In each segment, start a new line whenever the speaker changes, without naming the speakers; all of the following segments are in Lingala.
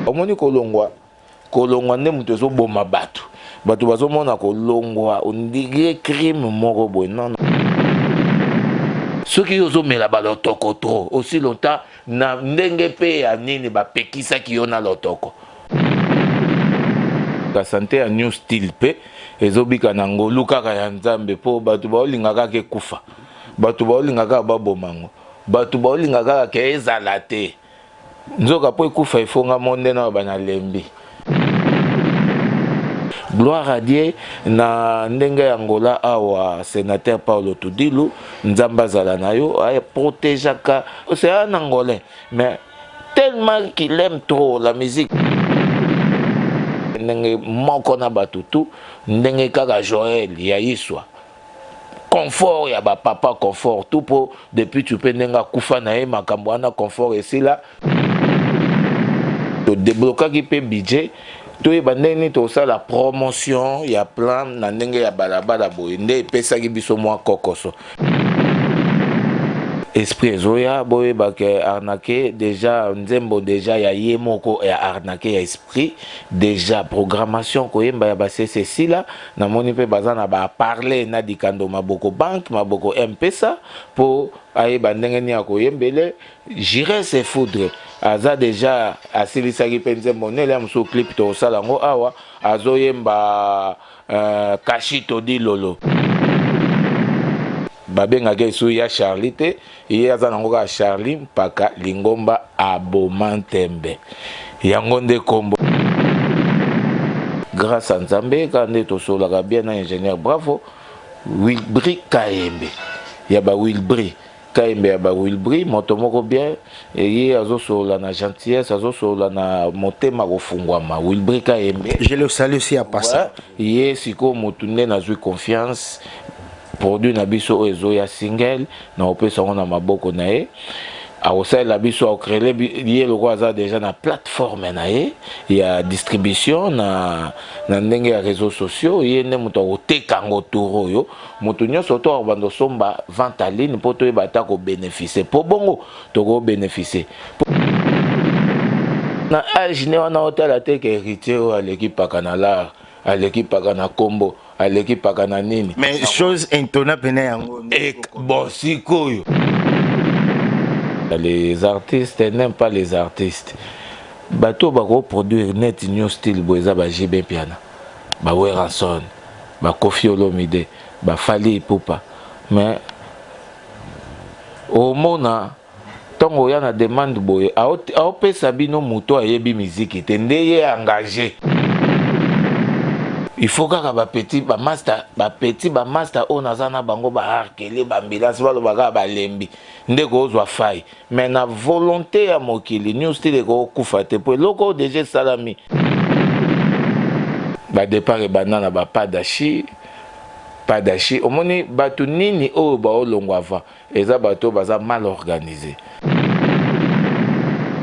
omoni kolongwa nde mutu ezoboma bato bazomona kolongwa ondire crime moko boye non. Soki ozomela balotoko trop aussi longtemps na ndenge pe ya nini bapekisaki yo na lotoko. La santé ya new style pe ezobika na ngolu kaka ya nzambe po bato baolingaka ke kufa, bato baolingaka babomango, bato baolingaka ke ezala te. Nzoka po ekufa ifonga monde na bana lembi. Gloire à Dieu na ndenge ya ngola awa sénateur Paulo Tudilu nzamba zala na yo ay protégeaka c'est un angolais mais tellement qu'il aime trop la musique ndenge moko na batutu ndenge kaka Joël ya Iswa confort ya ba papa confort tout pour depuis tu peux ndenga kufa na e makambo ana confort et là to débloquer qui peut budget to e bandeni to ça la promotion ya plan na ndenge ya balabala boye nde pesa ki biso mwa kokoso esprit ezoya boye bake arnaqué déjà nzembo déjà ya yemoko ya arnaqué ya esprit déjà programmation koyemba ya ba CCC là na moni pe bazana ba parler na dikando maboko banque maboko M-Pesa pour aye bandenge ni akoyembele j'irai se foudre aza déjà asilisaki pe nzembo nele ya muso clip to salango awa azoyemba kashito di lolo babengaka esu ya Charlie te ye aza nango ka Charlie mpaka lingomba abomantembe yango nde kombo grâce à Nzambe kande tosolaka bien na ingénieur bravo Wilbri Kayembe ya ba Wilbri Kayembe ya ba Wilbri moto moko bien ye azosola na gentillesse azosola na motema kofungwama Wilbri Kayembe
je le salue aussi à passant
ye siko motu nde nazwi confiance produit na biso ezo ya single na opesa ngona maboko na ye a la biso a créé lié le roi déjà na plateforme na ye ya distribution na ndenge ya réseaux sociaux ye ne muto oteka ngo toro yo muto nyonso to bando somba vente en ligne poto e bata ko bénéficier po bongo to ko bénéficier na age ne wana hôtel te ke héritier à l'équipe kanala à l'équipe kana combo à l'équipe kana nini
mais chose étonnante yango
bon sikoyo les artistes n'aiment pas les artistes bato bako produire net new style boeza ba JB Piana ba Weranson ba Koffi Olomide ba Fally Ipupa mais au mona tongo ya na demande boye a pesa bino muto ayebi musique te ndeye engagé. Il faut que les petits master on a zana bango ba harkele ba ambulance ba lobaga ba lembi ndeko ozwa fai mais na volonté ya mokili new style ko kufa te po loko déjà salami ba départ e banana ba padashi omoni batu nini o ba olongwa avant eza bato baza mal organisé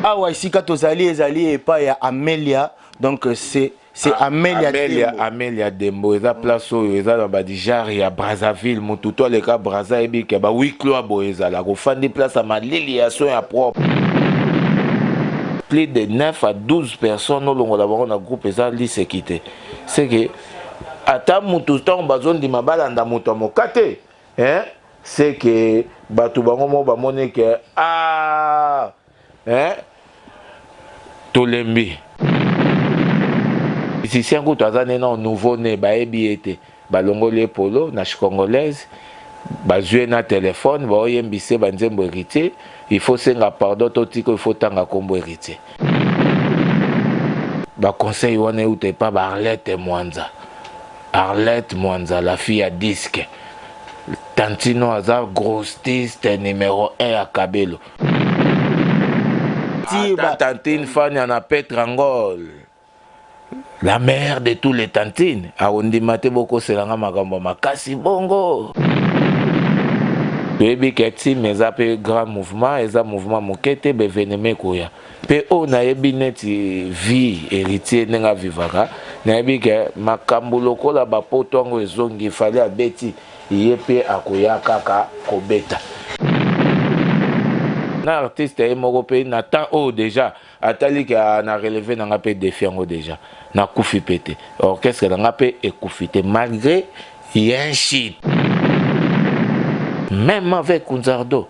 awa isika tozali ezali epa ya Amelia donc c'est Amelia
Dembo eza place oyo eza na badijari ya Brazzaville mututo leka Brazza ebike ba wiklo boeza la kofandi place à malili ya so ya propre plus de 9 à 12 personnes longo la bango na groupe eza lisekité c'est que ata mutu ton bazon di mabalanda mutu mokate hein c'est que batu bango mo ba moneke tolembi ici si un azane na nouveau né ba ebiete ba longole polo na congolaise ba jouer na téléphone ba oyembise ba nzembo héritier il faut senga pardon totiko il faut tanga kombo héritier ba conseil wana ute pas ba Arlette Mwanza la fille à disque Tantino Azar grossiste numéro 1 à Kabelo Tantine Fanny en a Petrangol la mère de tous les tantines a ondimate boko selanga makambo makasi bongo Baby Keti meza pe grand mouvement eza mouvement mokete beveneme koya pe o na yebi neti vie héritier nenga vivaka na yebi ke makambo lokola ba potongo ezongi fali abeti ye pe akoya kaka kobeta na artiste ye moko pe na temps oyo déjà atali ka na relevé na nga pe défi yango déjà na kufi pété orchestre na nga pe ekufi te malgré y a un shit même avec Kunzardo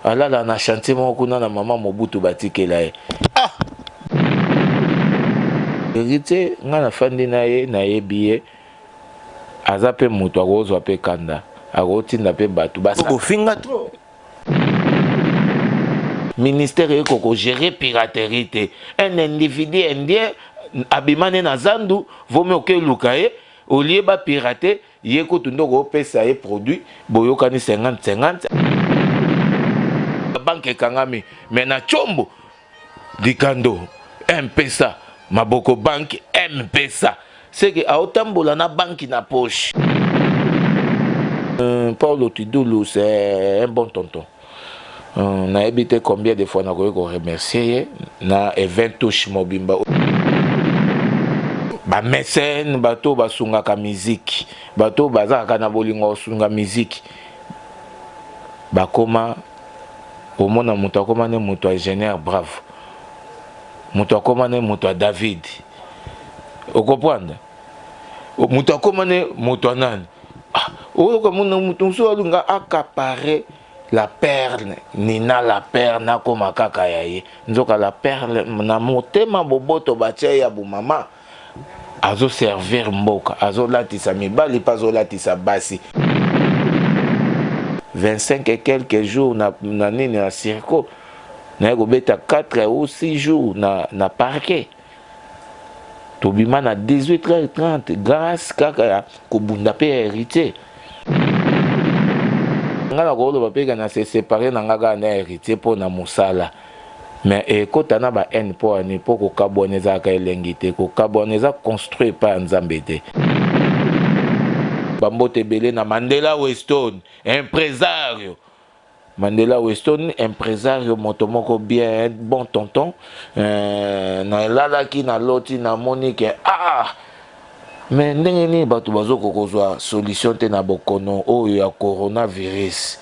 alala na chantier moko kuna na maman Mobutu batikela ye héritier nga na fandi na ye na yebi ye aza pe moto akozwa pe kanda akotinda pe bato
finga trop
ministère ekoko gérer piraterie te un individu indien abimane na zandu vomi oke luka ye olie ba pirater ye ko tundo ko pesa ye produit boyokani 50-50 banque kangami mais na chombo dikando M-Pesa maboko banque M-Pesa c'est que aotambola na banque na poche Paulo Tidulu c'est un bon tonton. On a évité combien de fois on a remercié na event touche mobimba ba mécène bato basunga ka musique bato bazaka na bolingo sunga musique bakoma omona muto akoma ne muto ingénieur bravo muto akoma ne muto David okopanda muto akoma ne muto nani oyo komona muto so alunga accaparer la perle nina la perle na koma kaka yaye nzoka la perle na motema boboto batia ya bu mama azo servir mboka azo latisa mibali pas azo latisa basi 25 et quelques jours na nini na circo na kobeta 4 ou 6 jours na parquet tobima na 18h30 grâce kaka ya kobunda pe héritier ngala ko lo bapeka na se séparer na ngaga na héritier po na musala mais ekota na ba n po ani po ko kaboneza ka elengi te ko kaboneza construit pa nzambe te bambote belé na Mandela Weston impresario Mandela Weston impresario motomoko bien bon tonton na lala ki na loti na monique mais ndenge ni bato bazoko kozwa solution te na bokono oyo ya coronavirus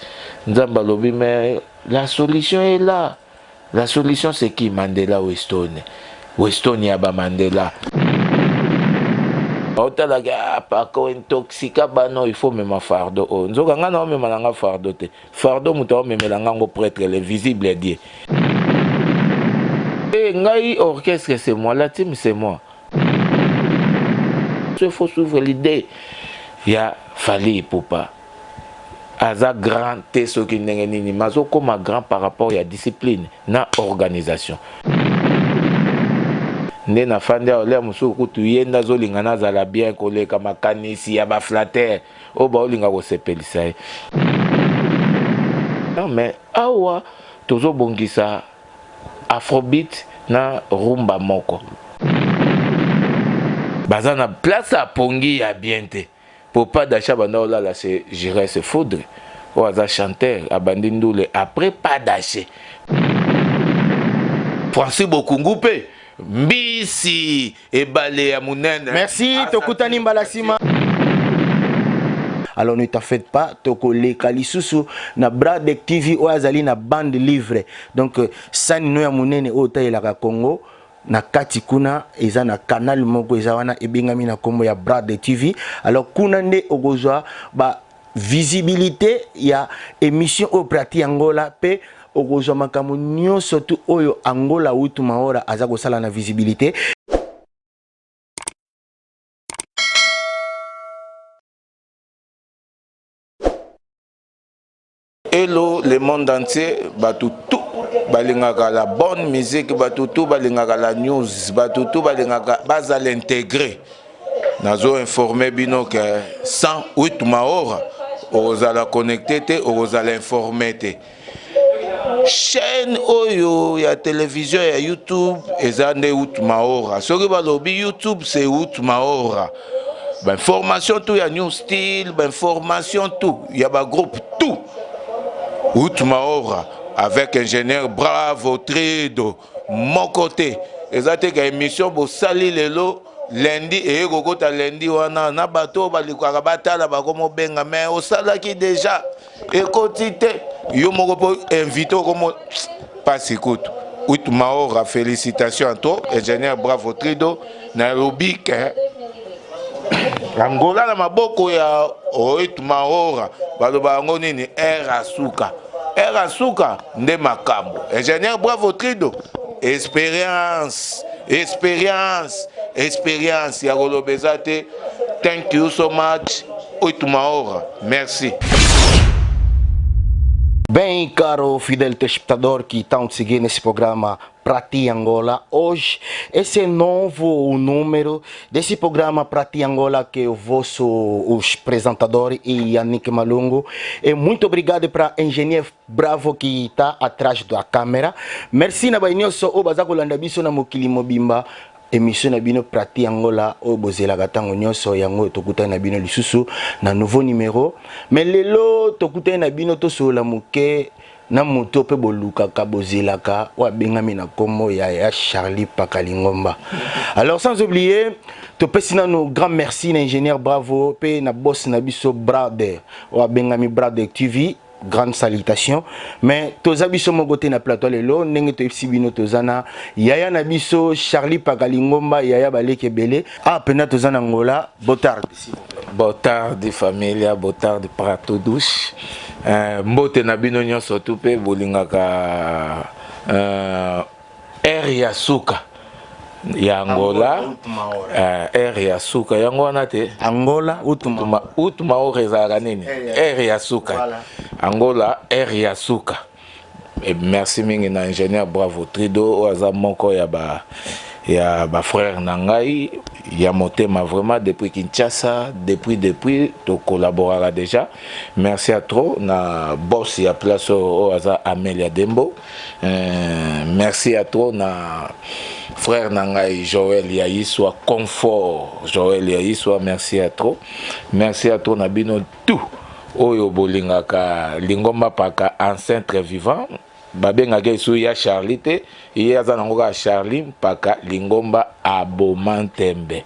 nzamba lobi mais la solution est là. La solution c'est qui? Mandela Weston ya ba Mandela otalaga pako intoxika bano il faut même fardo nzoka nga na même nanga fardo te fardo muto même lango prêtre le visible Dieu et ngai orchestre c'est moi la team c'est moi. Il faut suivre l'idée. Il y a Fally Ipupa. Aza grand te ce qui n'est ni mazo comme grand par rapport à la discipline, na organisation. Ne na fande ole musu kutu yenda zo lingana zala bien kole kama kanisi ya ba flatter. O ba olinga ko sepelisa. Non mais awa tozo bongisa afrobeat na rumba moko. Bazana place à pongi ya bien te pour pas d'achat banda là c'est j'irai se foudre ou aza chanteur abandi ndule après pas d'achat Francis Bokungupe mbisi ebale ya munene
merci tokutani mbalasima. Alors ne t'en faites pas, tokole kalisusu na Bradek TV ou azali na bande livre donc sani no ya munene o tailaka Congo na kati kuna eza na canal moko eza wana ebengami na kombo ya Bradek TV. Alors kuna nde okozwa ba visibilité ya émission au prati Angola pe okozwa makambo nyonso tu oyo Angola utu maora aza kosala na visibilité.
Hello le monde entier, batutu balingaka la bonne musique, batutu balingaka la news, batutu balingaka baza l'intégrer. Nazo informé bino que 108 maora ozala connecté te, ozala informé te. Chaîne oyo ya télévision ya YouTube ezande 8 maora. Soki balobi YouTube c'est 8 maora. Ben formation tout ya new style, ben formation tout, ya ba groupe tout. Outmaora avec ingénieur bravo Trido mon côté ezate ka émission bo sali lelo lundi et kokota lundi wana na bato balikaka batala bakomo benga mais osala ki déjà ekoti te yo moko po invité comme passe écoute. Maora, félicitations à toi, ingénieur Bravo Trido, Nairobi, Angola na maboko ya Maora, baloba ngo nini Erasuka. Erasuka nde makambo. Ingénieur Bravo Trido, expérience, ya golobezate. Thank you so much. Maora, merci.
Bem, caro fidel telespectador que estão a seguir nesse programa Prati Angola, hoje esse é novo o número desse programa Prati Angola que o vosso os apresentadores e Yannick Malungo. E muito obrigado para o engenheiro Bravo que está atrás da câmera. Merci na bainyoso o bazakolanda biso na mokili mobimba. Émission na bino Prati Angola o bozela gatango nyonso yango tokuta na bino lisusu na nouveau numéro mais lelo tokuta na bino to sola muke na moto pe boluka ka bozela ka wa bengami na komo ya Charlie Pakalingomba. Alors sans oublier to pesina no grand merci na ingénieur Bravo pe na boss na biso Brother wa bengami Brother TV. Grande salutation. Mais tous abisso mon côté na plateau lelo ndenge to ibino tozana yaya na biso Charlie Pakalingomba yaya baleke belé ah pena tozana ngola botard s'il vous plaît.
Botard familia botard prato douche mbote na bino nyonso tu pe bolingaka ya suka ya Angola ya suka yango wana te
Angola
utuma orezaka nini ya suka Angola ya suka. Et merci mingi na ingénieur Bravo Trido oza moko ya ba frère nangai ya motema vraiment depuis Kinshasa depuis to collaborera déjà. Merci à trop na boss ya place oza Amelia Dembo. Merci à trop na frère nangai Joël Yaiswa confort Joël Yaiswa merci à trop na bino tout oyo bolingaka lingomba paka ancêtre vivant babengaka esu ya Charlie te ye aza nango ka Charlie paka lingomba abomantembe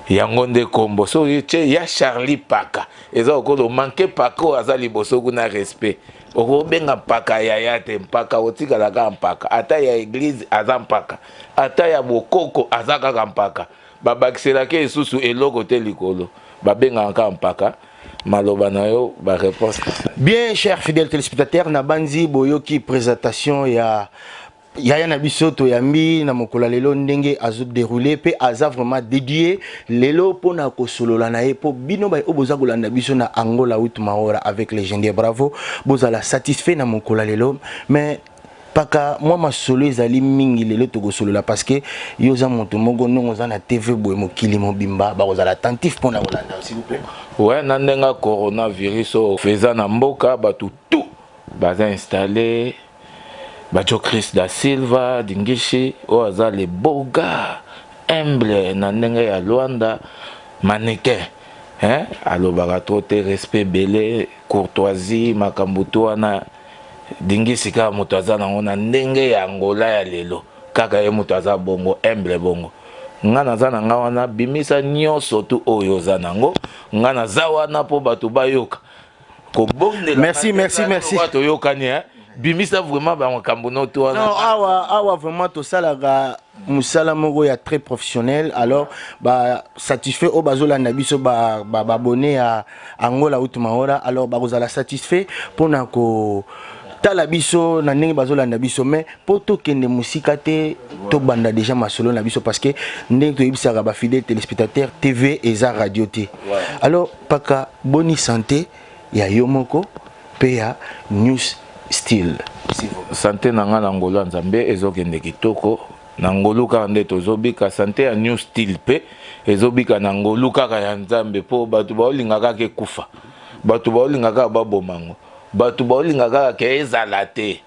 yango nde kombo so ye ya Charlie paka eza okolo manke paka aza liboso kuna respect okobenga mpaka yaya te mpaka otikalaka mpaka ata ya église aza mpaka ata ya bokoko aza kaka mpaka babakiselaka esusu eloko te likolo babengaka mpaka maloba na yo ba réponse.
Bien cher fidèle téléspectateur na banzi boyoki présentation ya Yaya Nabisoto Yambi na mokola lelo ndenge azo déroulé pe aza vraiment dédié lelo pona ko solola na e po bino bay oboza kolanda biso na Angola Maora avec légendaire Bravo bozala satisfait na mokola lelo mais paka moi ma solo ezali mingi lelo to solola parce que yoza moto moko nongo za na TV boye mokili mobimba ba kozala attentif pona kolanda s'il vous plaît.
Ouais na ndenga coronavirus feza na mboka batu tout baza installé Bajo Chris da Silva Dingishi oza le boga humble na ndenga ya Luanda mannequin alobaka to te respect belé courtoisie makambuto wana Dingishi ka moto aza nango na ndenge ya Angola ya lelo kaka ye moto aza bongo humble bongo ngana za na nga wana bimisa nyonso tu oyo za nango ngana za wana po bato bayoka ko bondela
merci
bato yokani bimisa vraiment ba makambo no to
non awa vraiment to salaga musala moko ya très professionnel alors ba satisfait au bazola na biso ba abonné à Angola Maora alors ba kozala satisfait pona ko tala biso na ndenge bazola na biso mais poto kende musika te to banda déjà masolo na biso parce que ndenge to yibisaka ba fidèle téléspectateur TV et za radio te alors paka boni santé ya yomoko pe ya news style
santé nanga na ngolo nzambe ezokende kitoko na ngolo ka nde tozobika santé ya news style pe ezobika na ngolo kaka ya nzambe po batu baolingaka ke kufa batu baolingaka babomango batu baolingaka ke ezala te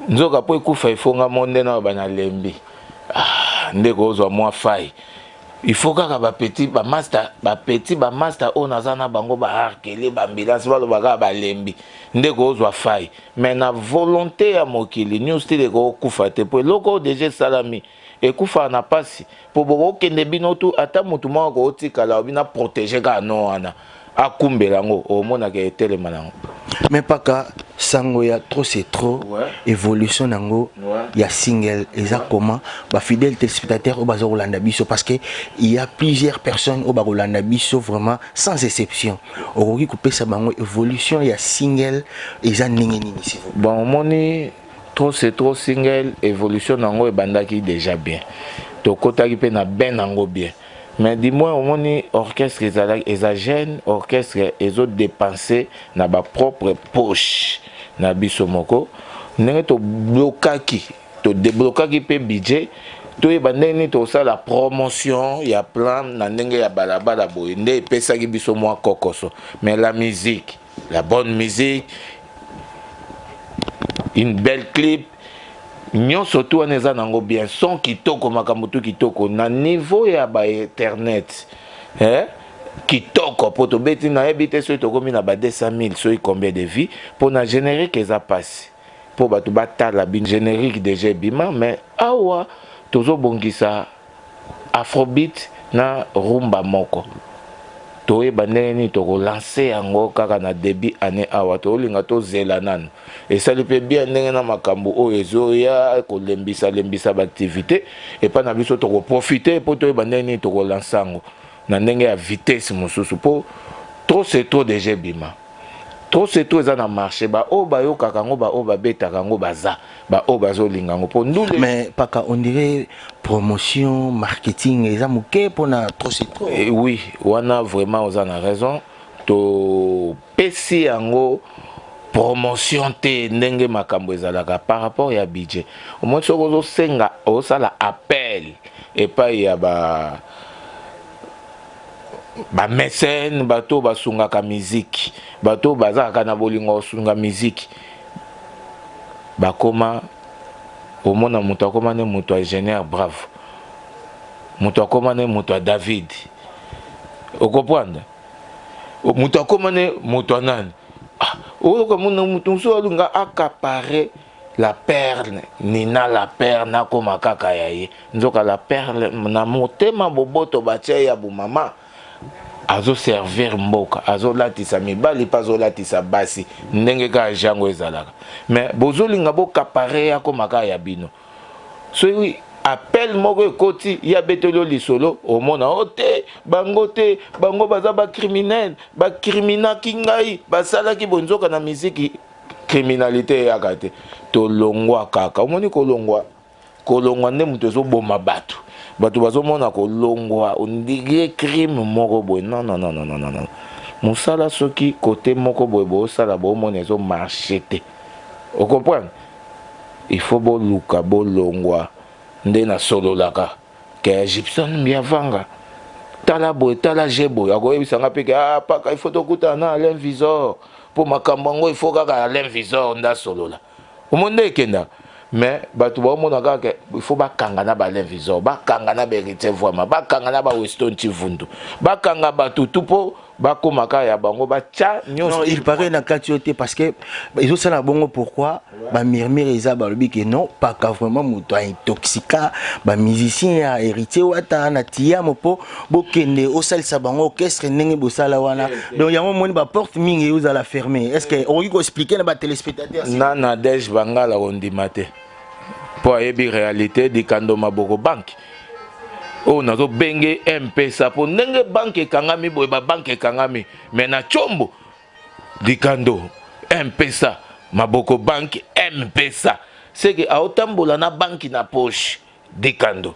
nzoka po ekufa ifonga monde na bana lembi ndeko ozwa mwa fai il faut kaka ba petit ba master on azana bango ba harkele ba ambulance ba lobaka ba lembi ndeko ozwa fai mais na volonté ya mokili news style ko kufa te po loko déjà salami ekufa na pasi po boko kende bino tu ata mutu moko otikala obina protéger ka no wana akumbela ngo omona ke telema nango
mais paka sango ya trop c'est trop évolution nango ya single eza comment ba fidèle téléspectateur au bazo Rolanda biso parce que il y a plusieurs personnes au ba Rolanda biso vraiment sans exception okoki kopesa bango évolution ya single eza ndenge nini si vous
bon moni trop c'est trop single évolution nango ebandaki déjà bien tokotaki pe na ben nango bien mais dis-moi au moni orchestre exagène orchestre ezo dépenser na ba propre poche na biso moko ndenge to blokaki to déblokaki pe budget to ebandeni to ça la promotion ya plan na ndenge ya balabala boye nde epesaki biso mwa kokoso mais la musique la bonne musique une belle clip nyonso tu wana eza nango bien son kitoko makambo tu kitoko na niveau ya ba internet kitoko po tobeti nayebi te soki tokomi na ba 200 000 soki combien de vie po na générique eza pasi po bato batala bin générique déjà ebima mais awa tozobongisa afrobeat na rumba moko toyeba ndenge nini tokolanse yango kaka na début année awa tolinga tozela nanu esali mpe bien ndenge na makambo oyo ezoya kolembisa baactivité epa na biso tokoprofite mpo toyeba ndenge nini tokolanse yango na ndenge ya vitesse mosusu mpo trop c'est trop déjà ebima trop c'est trop eza na marché baoyo bayokaka yango baoyo babetaka yango baza baoyo bazolinga yango mpo ndule
mais paka on dirait promotion marketing eza moke mpona trop c'est trop
oui wana vraiment oza na raison topesi yango promotion te ndenge makambo ezalaka par rapport ya budget omoi soki ozosenga ozosala appel epai ya ba mécène bato basungaka musique bato bazalaka na bolingo osunga musique bakoma omona moto akoma ne moto ingénieur bravo moto akoma ne moto David okomprendre moto akoma ne moto nani oyoka mona moto mosusu alunga accaparer la perle nina la perle nakoma kaka ya ye nzoka la perle na motema boboto batia ya bumama azo servir mboka azo latisa mibali pa azo latisa basi ndenge ka jango ezalaka mais bozolinga bokapare ya komaka ya bino so oui appel moko ekoti ya betelo lisolo omona ote bango baza ba criminel ba criminaki ngai basalaki bonzoka na miziki criminalité ya kate to longwa kaka omoni kolongwa nde muto zo boma bato bato bazomona kolongwa ondige crime moko boye non musala soki côté moko boye bosala bomona ezo marché te o comprendre il faut boluka bolongwa nde na sololaka ke Egyptian biavanga tala boye tala jebo akoyebisanga mpe ke paka il faut tokutana na Alain Visor po makambo yango il faut kaka Alain Visor nda solola omonde ekenda mais bato baomona kaka il faut bakanga na ba Alain Visor bakanga na Berité Voima bakanga na ba Weston Chivundu bakanga bato tout po bakomaka ya bango bacha nyonso.
Non, il paraît na kati parce que ils ont ça la bongo pourquoi ba murmure eza ba lobi que non pas ka vraiment moto intoxica ba musicien ya héritier wata na tia mopo bokende au sal sa bango orchestre ndenge bosala wana donc ya moni ba porte mingi vous la fermer est-ce que on peut expliquer na ba téléspectateurs
na dej bangala ondimate pour yebi réalité di kando maboko banque o nazo benge M-Pesa po ndenge banque ekangami boye ba banque ekangami mais na chombo dikando M-Pesa maboko banque M-Pesa c'est que aotambola na banque na poche dikando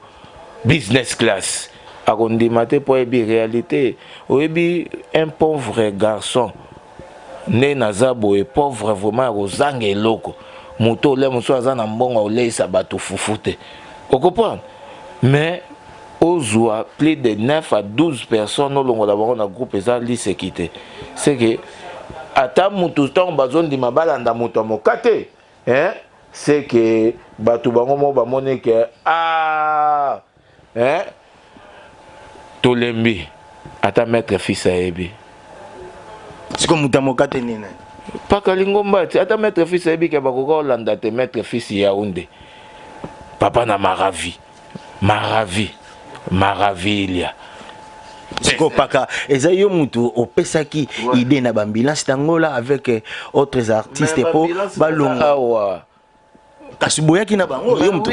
business class akondimate po yebi réalité oyebi un pauvre garçon né naza boye pauvre vraiment kozanga eloko moto le moso aza na mbongo oleisa bato fufute o comprendre mais ozwa plus de 9 à 12 personnes au longo d'abord na groupe eza lisekité c'est que ata mutu tant bazon di mabalanda mutu mokate hein c'est que batu bango mo ba mone que hein tolembi ata maître fils ayebi
c'est comme mutu mokate nina
pas kalingomba ata maître fils ayebi ke bakoko landa te maître fils Yaoundé papa na Maravi Maravilia
siko paka eza yo mutu opesaki idée na bambulance tangola avec autres artistes po balonga
awa
kasi boyaki na bango yo mutu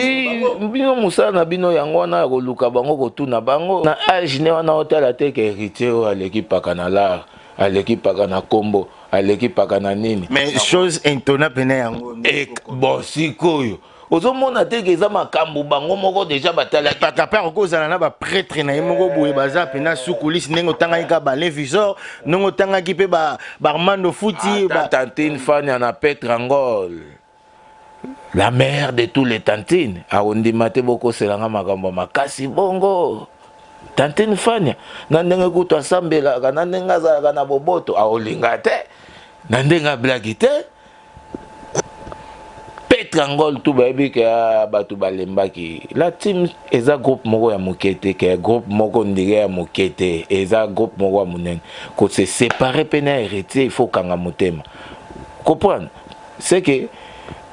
bino musala na bino yango wana koluka bango kotuna bango na age ne wana otala te ke héritier oyo aleki paka na lar aleki paka na kombo aleki paka na nini
mais chose intona pene yango
bon sikoyo ozomona te ke eza makambo bango moko deja batalaki
paka pe okozala na baprêtre na ye moko boye baza pena sukulisi ndenge otangaki ka balévisor ndenge otangaki mpe barmando futi
tantine fania na Petrangol la mère de tous les tantines aondima te bokoselanga makambo makasi bongo tantine fania na ndenge kutu asambelaka na ndenge azalaka na boboto aolinga te na ndenge ablaki te Petrangol tout bayebi ke bato balembaki la team eza groupe moko ya mokete ke groupe moko ndenge ya mokete eza groupe moko ya monene ko se séparer pe na héritier il faut kanga motema comprendre c'est que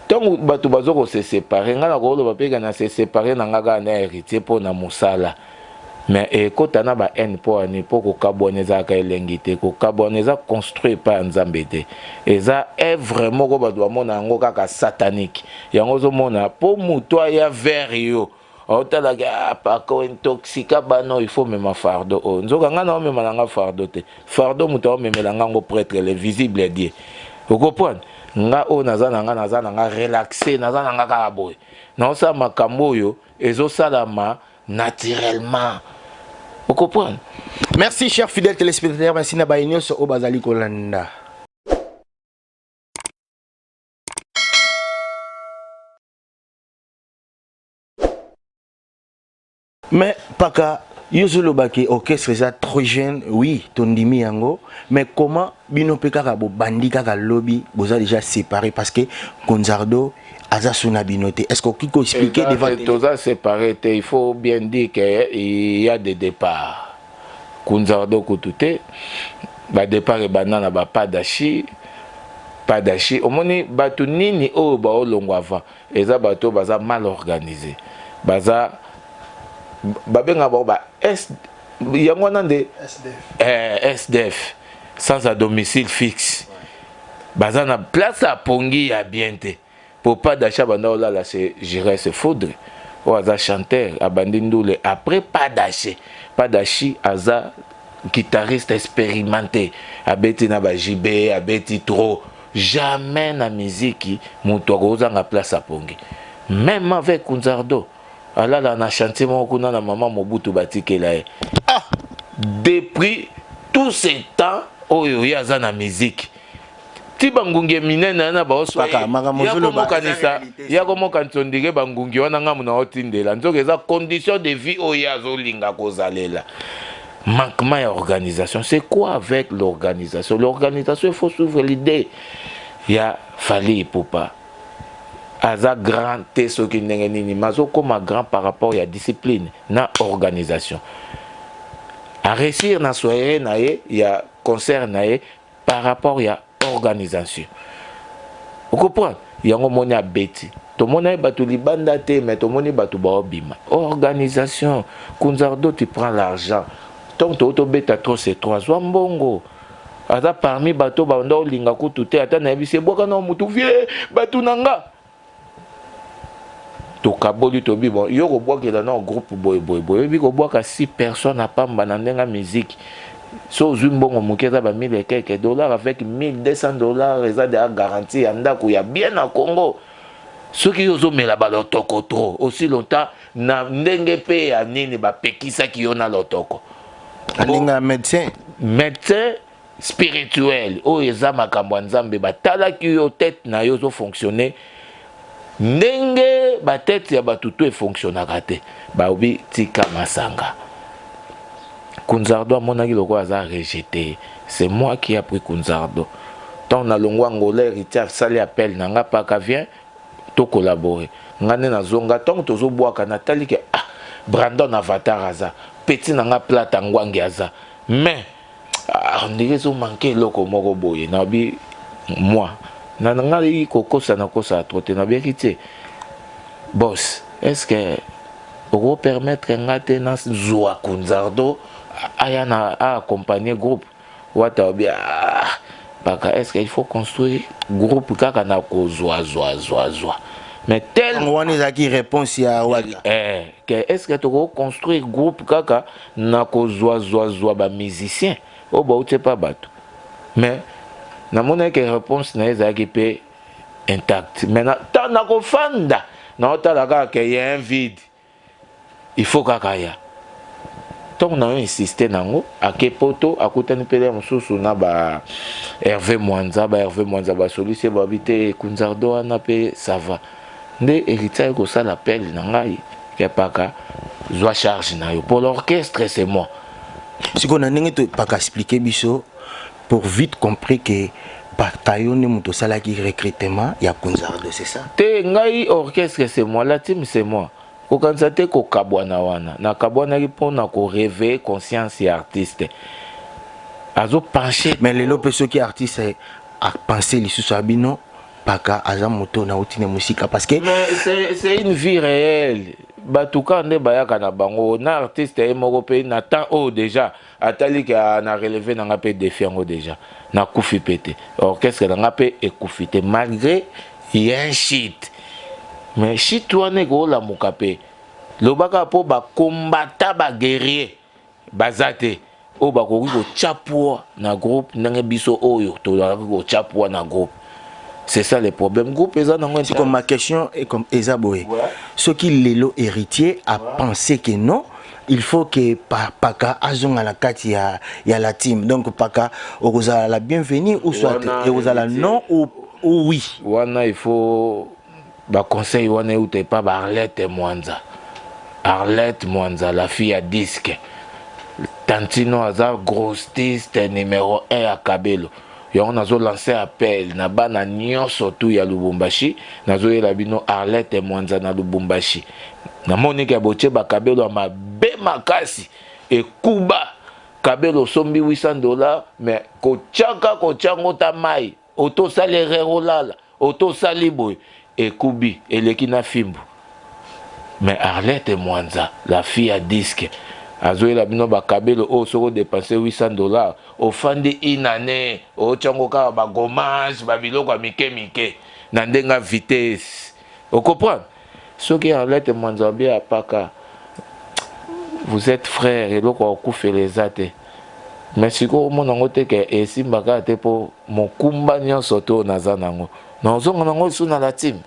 tant bato bazoko se séparer ngala ko lo bapeka na se séparer na ngaka na héritier po na musala mais ekota na ba n po ani po ko kaboneza ka elengite ko kaboneza construit par nzambe te eza œuvre moko bato mona ngo kaka satanique yango zo mona po muto ya vers yo otala ka pako intoxica bano il faut même fardo o nzoka ngana même nanga fardo te fardo muto même la ngango prêtre le visible Dieu vous comprenez nga o nazana nga relaxer nazana nga ka boy na sa makambo yo ezo salama naturellement. Vous comprenez?
Merci, chers fidèles téléspectateurs. Merci na baïnyo sur Obazali Kolanda. Mais paka yozolo baki orchestre ça trop jeune, oui, tondimi yango, mais comment bino peka ka bo bandi kaka lobby boza déjà séparé parce que Gonzardo Azasuna Binote. Est-ce qu'on peut expliquer devant
tous à séparer, il faut bien dire qu'il y a des départs. Kunzardo Kutute, ba départ et banana ba pas d'achi. Au moins, batu nini o ba olongo avant. Eza bato baza mal organisé. Baza babenga ba yango nande SDF sans à domicile fixe. Baza na place à pongi ya bien te. Pour pas d'achat, là, c'est j'irais se foudre. Ou aza chanteur, abandindoule. Après, pas d'achat. Pas d'achat, aza guitariste expérimenté. Abeti na ba JB, abeti trop. Jamais na musique, moutouagoza na place à pongi. Même avec Kunzardo. Alors là, on a chanté mon kuna na maman Mobutu Batikelae. Ah! Depuis tout ce temps, oh, yaza na musique. Bangungi minena na ba oswa ya ko mokanisa ndike bangungi wana ngamu na otindela nzoka eza condition de vie oyazo linga kozalela manquement ya organisation. C'est quoi avec l'organisation? L'organisation, il faut suivre l'idée. Il y a Fally Ipupa aza grand te soki ndenge nini mazo comme grand par rapport à discipline na organisation à réussir na soirée na ye ya concert na ye par rapport à organisation. Vous comprenez? Yango moni a beti. To moni batu libanda te mais to moni batu ba obima. Organisation. Kunzardo tu prends l'argent. Donc to beta trop c'est 3 mbongo. Ata parmi bato ba ndo linga ko tuté ata na bise boka na mutu vie batu nanga. To kaboli to bi bon yo ko boka na groupe boy bi ko boka 6 personnes à pamba na ndenga musique. So zumbongo mukeza ba 1000 et quelques dollars avec 1200 dollars eza de garantie anda ko ya bien na Congo. Ce qui yozo mela ba lotoko trop aussi longtemps na ndenge pe ya nini ba pekisa ki yona lotoko.
Alinga médecin
spirituel o eza makambo nzambe ba tala ki yo tête na yo zo fonctionner ndenge ba tête ya batutu e fonctionnaka te ba obi tika masanga. Kunzardo monaki loko aza rejeté. C'est moi qui ai pris Kunzardo. Tant na longwa ngolé héritier sali appel nanga paka vient to collaborer. Ngane na zonga tant tozo boaka na tali ke ah Brandon Avatar aza petit nanga plata ngwangi aza. Mais on dirait zo manquer loko moko boye na bi moi. Na ngali kokosa na kosa troté na bien kité. Boss, est-ce que oko permettre ngate na zwa kunzardo aya na accompagner groupe wata bien baka est-ce qu'il faut construire groupe kaka na ko zwa mais tel
on a qui réponse ya wata
que est-ce que tu construire groupe kaka na ko zwa ba musicien o ba uté pas bato mais na mona que réponse na ezaki pe intact mais na ta na ko fanda na otala kaka y a un vide il faut kaka ya donc on a insisté nango akepoto akutani pele mususu na ba Hervé Mwanza ba solution ba bité kunzardo ana pe ça va nde héritier ko ça l'appel na ngai ke paka zwa charge na yo pour l'orchestre c'est moi
si qu'on a n'engé pas expliquer biso pour vite compris que bataillon ne muto sala qui recrutement ya kunzardo c'est ça
te ngai orchestre c'est moi la team c'est moi ko kanza te ko kabwana wana na kabwana ki pona ko réveiller conscience ya artiste azo pencher
mais les lopes ceux qui artiste a penser les sous abino paka aza moto na utine musique parce que
c'est une vie réelle batuka nde bayaka na bango na artiste e moko pe na temps o déjà atali ka na relevé na ngape défi ngo déjà na kufi pété orchestre na ngape ekufite malgré il y a un shit mais shit wana ko la mukape lobaka po ba combattant ba guerrier bazate o ba ko chapua na groupe ndenge biso oyo to ko chapua na groupe. C'est ça le problème. Groupe
c'est comme ma question est comme Ezaboé. Ceux qui l'élo héritier a pensé que non, il faut que Paka azong à la carte y a la team. Donc Paka oza la bienvenue ou soit oza la non ou oui.
Wana il faut ba conseil wana ou t'es pas Arlette Mwanza. Arlette Mwanza la fille à disque. Tantino Azar grossiste numéro 1 à Kabelo. On a lancé appel na bana nyonso tu ya Lubumbashi nazo yela bino Arlette Mwanza na Lubumbashi na Monique Boche ba Kabelo ma be makasi e kuba Kabelo sombi $800 mais ko chango ta mai auto salaire rolala auto saliboy e kubi eleki na fimbu mais Arlette Mwanza la fille à disque azoé la bino ba Kabelo o soko dépenser $800 au fin de une année au tchango ka ba gommage ba biloko mike na ndenga vitesse o comprendre ce qui Arlette Mwanza bien apaka vous êtes frères et loko okufe les ate mais siko mona ngote ke esimbaka te po mokumba nyonso to nazanango na zongo nango suna la team.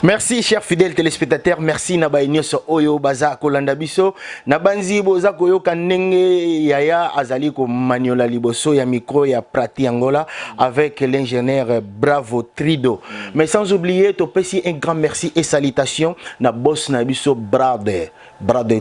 Merci chers fidèles téléspectateurs, merci Nabaye Nyoso Oyo Baza Kolanda Biso Nabanzi Boza Koyo Kanenge Yaya Azali ko Maniola Liboso ya micro ya Prati Angola avec l'ingénieur Bravo Trido. Mais sans oublier Topesi un grand merci et salutations na boss na biso Brother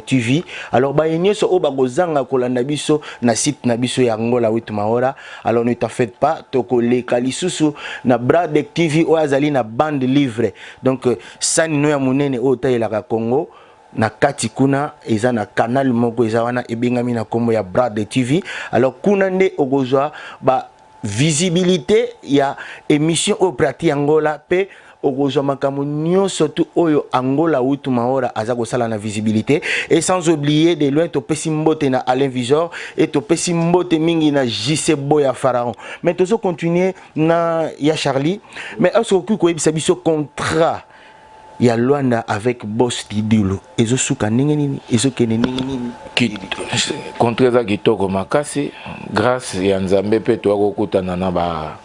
TV. Alors Baye Nyoso O Bagozanga Kolanda Biso na site na biso ya Angola 8 Maora. Alors ne t'en faites pas toko le kalisusu na Brother TV o azali na bande livre. Donc sani no ya munene o tayelaka Congo na kati kuna eza na canal moko eza wana ebengami na kombo ya Brother TV. Alors kuna nde okozwa ba visibilité ya émission au Prati Angola pe okozwa makambo nyonso tu oyo Angola utu maora aza kosala na visibilité et sans oublier de loin topesi mbote na Alain Visor et topesi mbote mingi na JC Boya Pharaon. Mais tozo continuer na ya Charlie mais est-ce que ko yebisa biso contrat ya Luanda avec Boss Tidulu ezo suka nini ezo kene nini
contre za kitoko makasi grâce ya Nzambe pe to akokutana na ba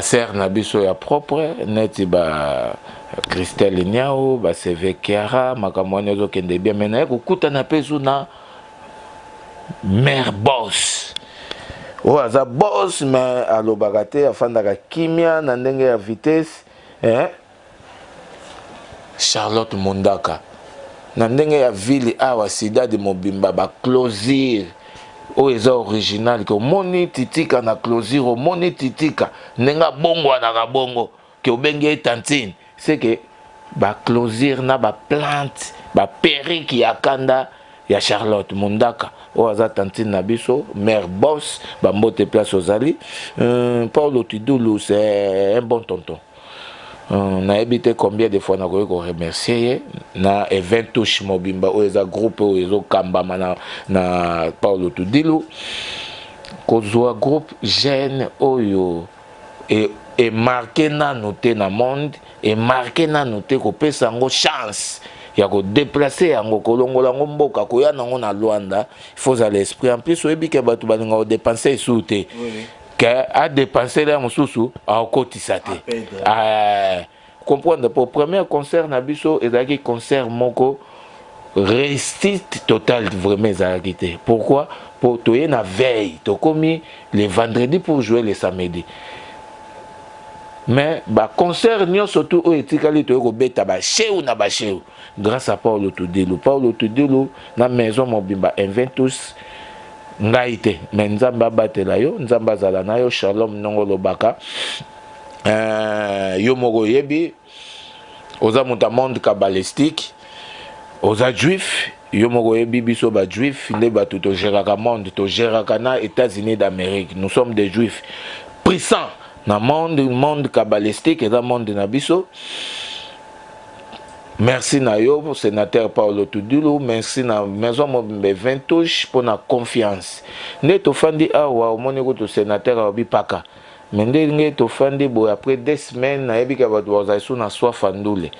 ser na biso ya propre neti ba Christelle Niao ba CV Kiara makamwani zo kende bien mena kokutana pe na mère boss o aza boss mais alobaka te afandaka kimia na ndenge ya vitesse Charlotte Mundaka na ndenge ya ville awa sida de Mobimba ba closure o eza original ko moni titika na closure o moni titika nenga bongo na bongo ke obenge tantine c'est que ba closure na ba plante ba perruque ya kanda ya Charlotte Mundaka o aza tantine na biso mère boss ba mbote place ozali Paulo Tidulu c'est un bon tonton na habité combien de fois na ko remercier na Eventush Mobimba o eza groupe o ezo kambama na Paulo Tudilu kozwa groupe jeune oyo et marqué na noté na monde et marqué na noté ko pesa ngo chance ya ko déplacer yango kolongola ngo mboka ko ya nango na Luanda il faut à l'esprit en plus oyebi ke batu balinga o dépenser souté que a dépenser là mususu a okotisa te comprendre pour premier concert na biso ezaki concert moko réussite totale vraiment ezalaki. Pourquoi? Pour toyer na veille to komi le vendredi pour jouer le samedi. Mais ba concert nyo surtout o etikali to ko beta ba cheu na ba cheu grâce à Paulo Tudilu na maison Mobimba Inventus ngaite mais nzamba batela yo nzamba zala na yo shalom nongolo baka yo moko yebi oza muta monde kabbalistique oza juif yo moko yebi biso ba juif nde batu to géraka monde to géraka na États-Unis d'Amérique. Nous sommes des juifs puissants na monde kabbalistique et dans monde na biso. Merci na yo sénateur Paulo Tudilu, merci na maison Mobimba Inventush pour na confiance. Ne to fandi awa o moni ko to sénateur obi paka. Mais nde to fandi bo après 2 semaines na yebi ka ba doza isu na soi fandule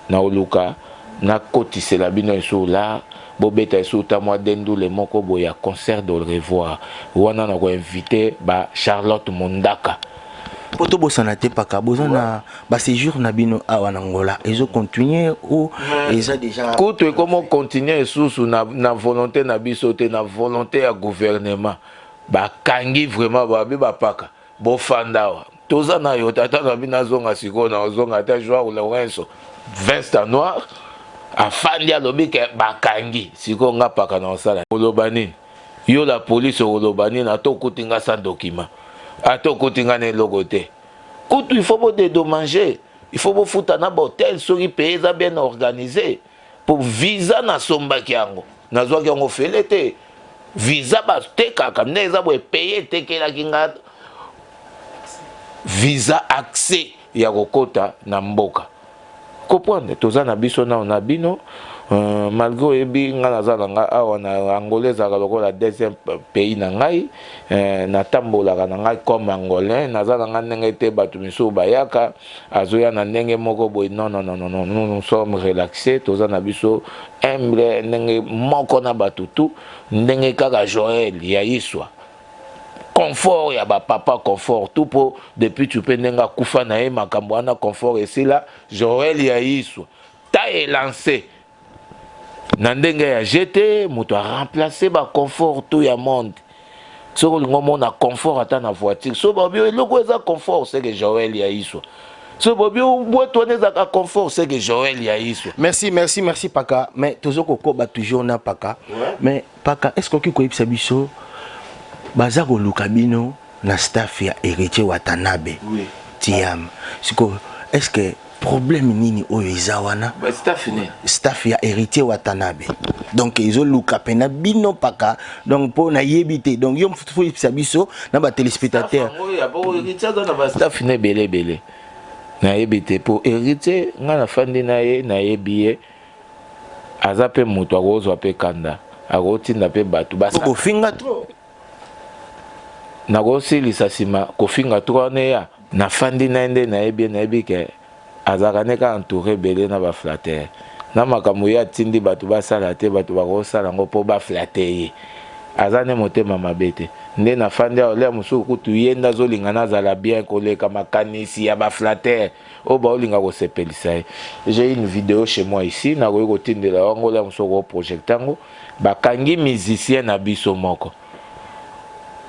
na oluka na kotise la bino isu la bobeta isu ta moi dendule moko boya concert de le revoir. Wana na ko inviter ba Charlotte Mondaka.
Poto bosana te paka bozana ba séjour na bino awa na Angola ezo continuer ou eza déjà
koto comment continuer sous na volonté na biso te na volonté ya gouvernement ba kangi vraiment ba paka bo fandawa toza na yo tata na bina zonga siko na zonga ta joie Lorenzo veste noir afandi alobi ke ba kangi siko nga paka na osala olobani yo la police olobani na to kutinga sans document. Ato kotinga ne logote. Kutu il faut pas dédommager. Il faut pas foutre na hôtel sori pays ça bien organisé pour visa na somba kiango. Na zo kiango felete. Visa ba te kaka neza bo payer te kela kinga. Visa accès ya kokota na mboka. Comprendre toza na biso na bino malgré ebi nga nazala nga awa na angolais za lokola deuxième pays na ngai na tambola na ngai comme angolais nazala nga ndenge te batu miso bayaka azoya na ndenge moko boy non nous sommes relaxés toza na biso humble ndenge moko na batu tu ndenge kaka Joël ya iswa confort ya ba papa confort tout pour depuis tu peux ndenga kufa na e makambo na confort et c'est là Joël ya iswa ta est lancé Nandenge ya jeté, muto a remplacé ba confort tout ya monde. So ngomo na confort ata na voiture. So babio eloko eza confort c'est que Joël ya iso. So babio boto neza ka confort c'est que Joël ya iso.
Merci paka. Mais tozoko ko ba toujours na paka. Ouais. Mais paka est-ce que ko yebisa biso baza ko lukabino na staff ya Héritier Watanabe. Oui. Tiam. Siko est-ce que problème nini oyo ezawana
ba
staff ya Héritier Watanabe donc ezo luka pena bino paka donc pour na yebité donc yo faut biso na ba téléspectateur
ya ba Héritier na ba staff ne belé na yebité pour Héritier nga na fandi na ye na yebié azape muto akozwa pe kanda akotinda pe batu basa
ko finga trop
na gosi lisasima ko finga trop ne ya na fandi na ende na yebié na yebike azakaneka entouré belé na ba flatter na makambo ya tindi batu basala te batu bakosala ngo po ba flatter azane motema mabete nde na fandi ole musu kutu yenda zolingana zala bien koleka makanisi ya ba flatter o ba olinga ko sepelisa. J'ai une vidéo chez moi ici na ko tindela ngo la musu ko projectango bakangi musicien na biso moko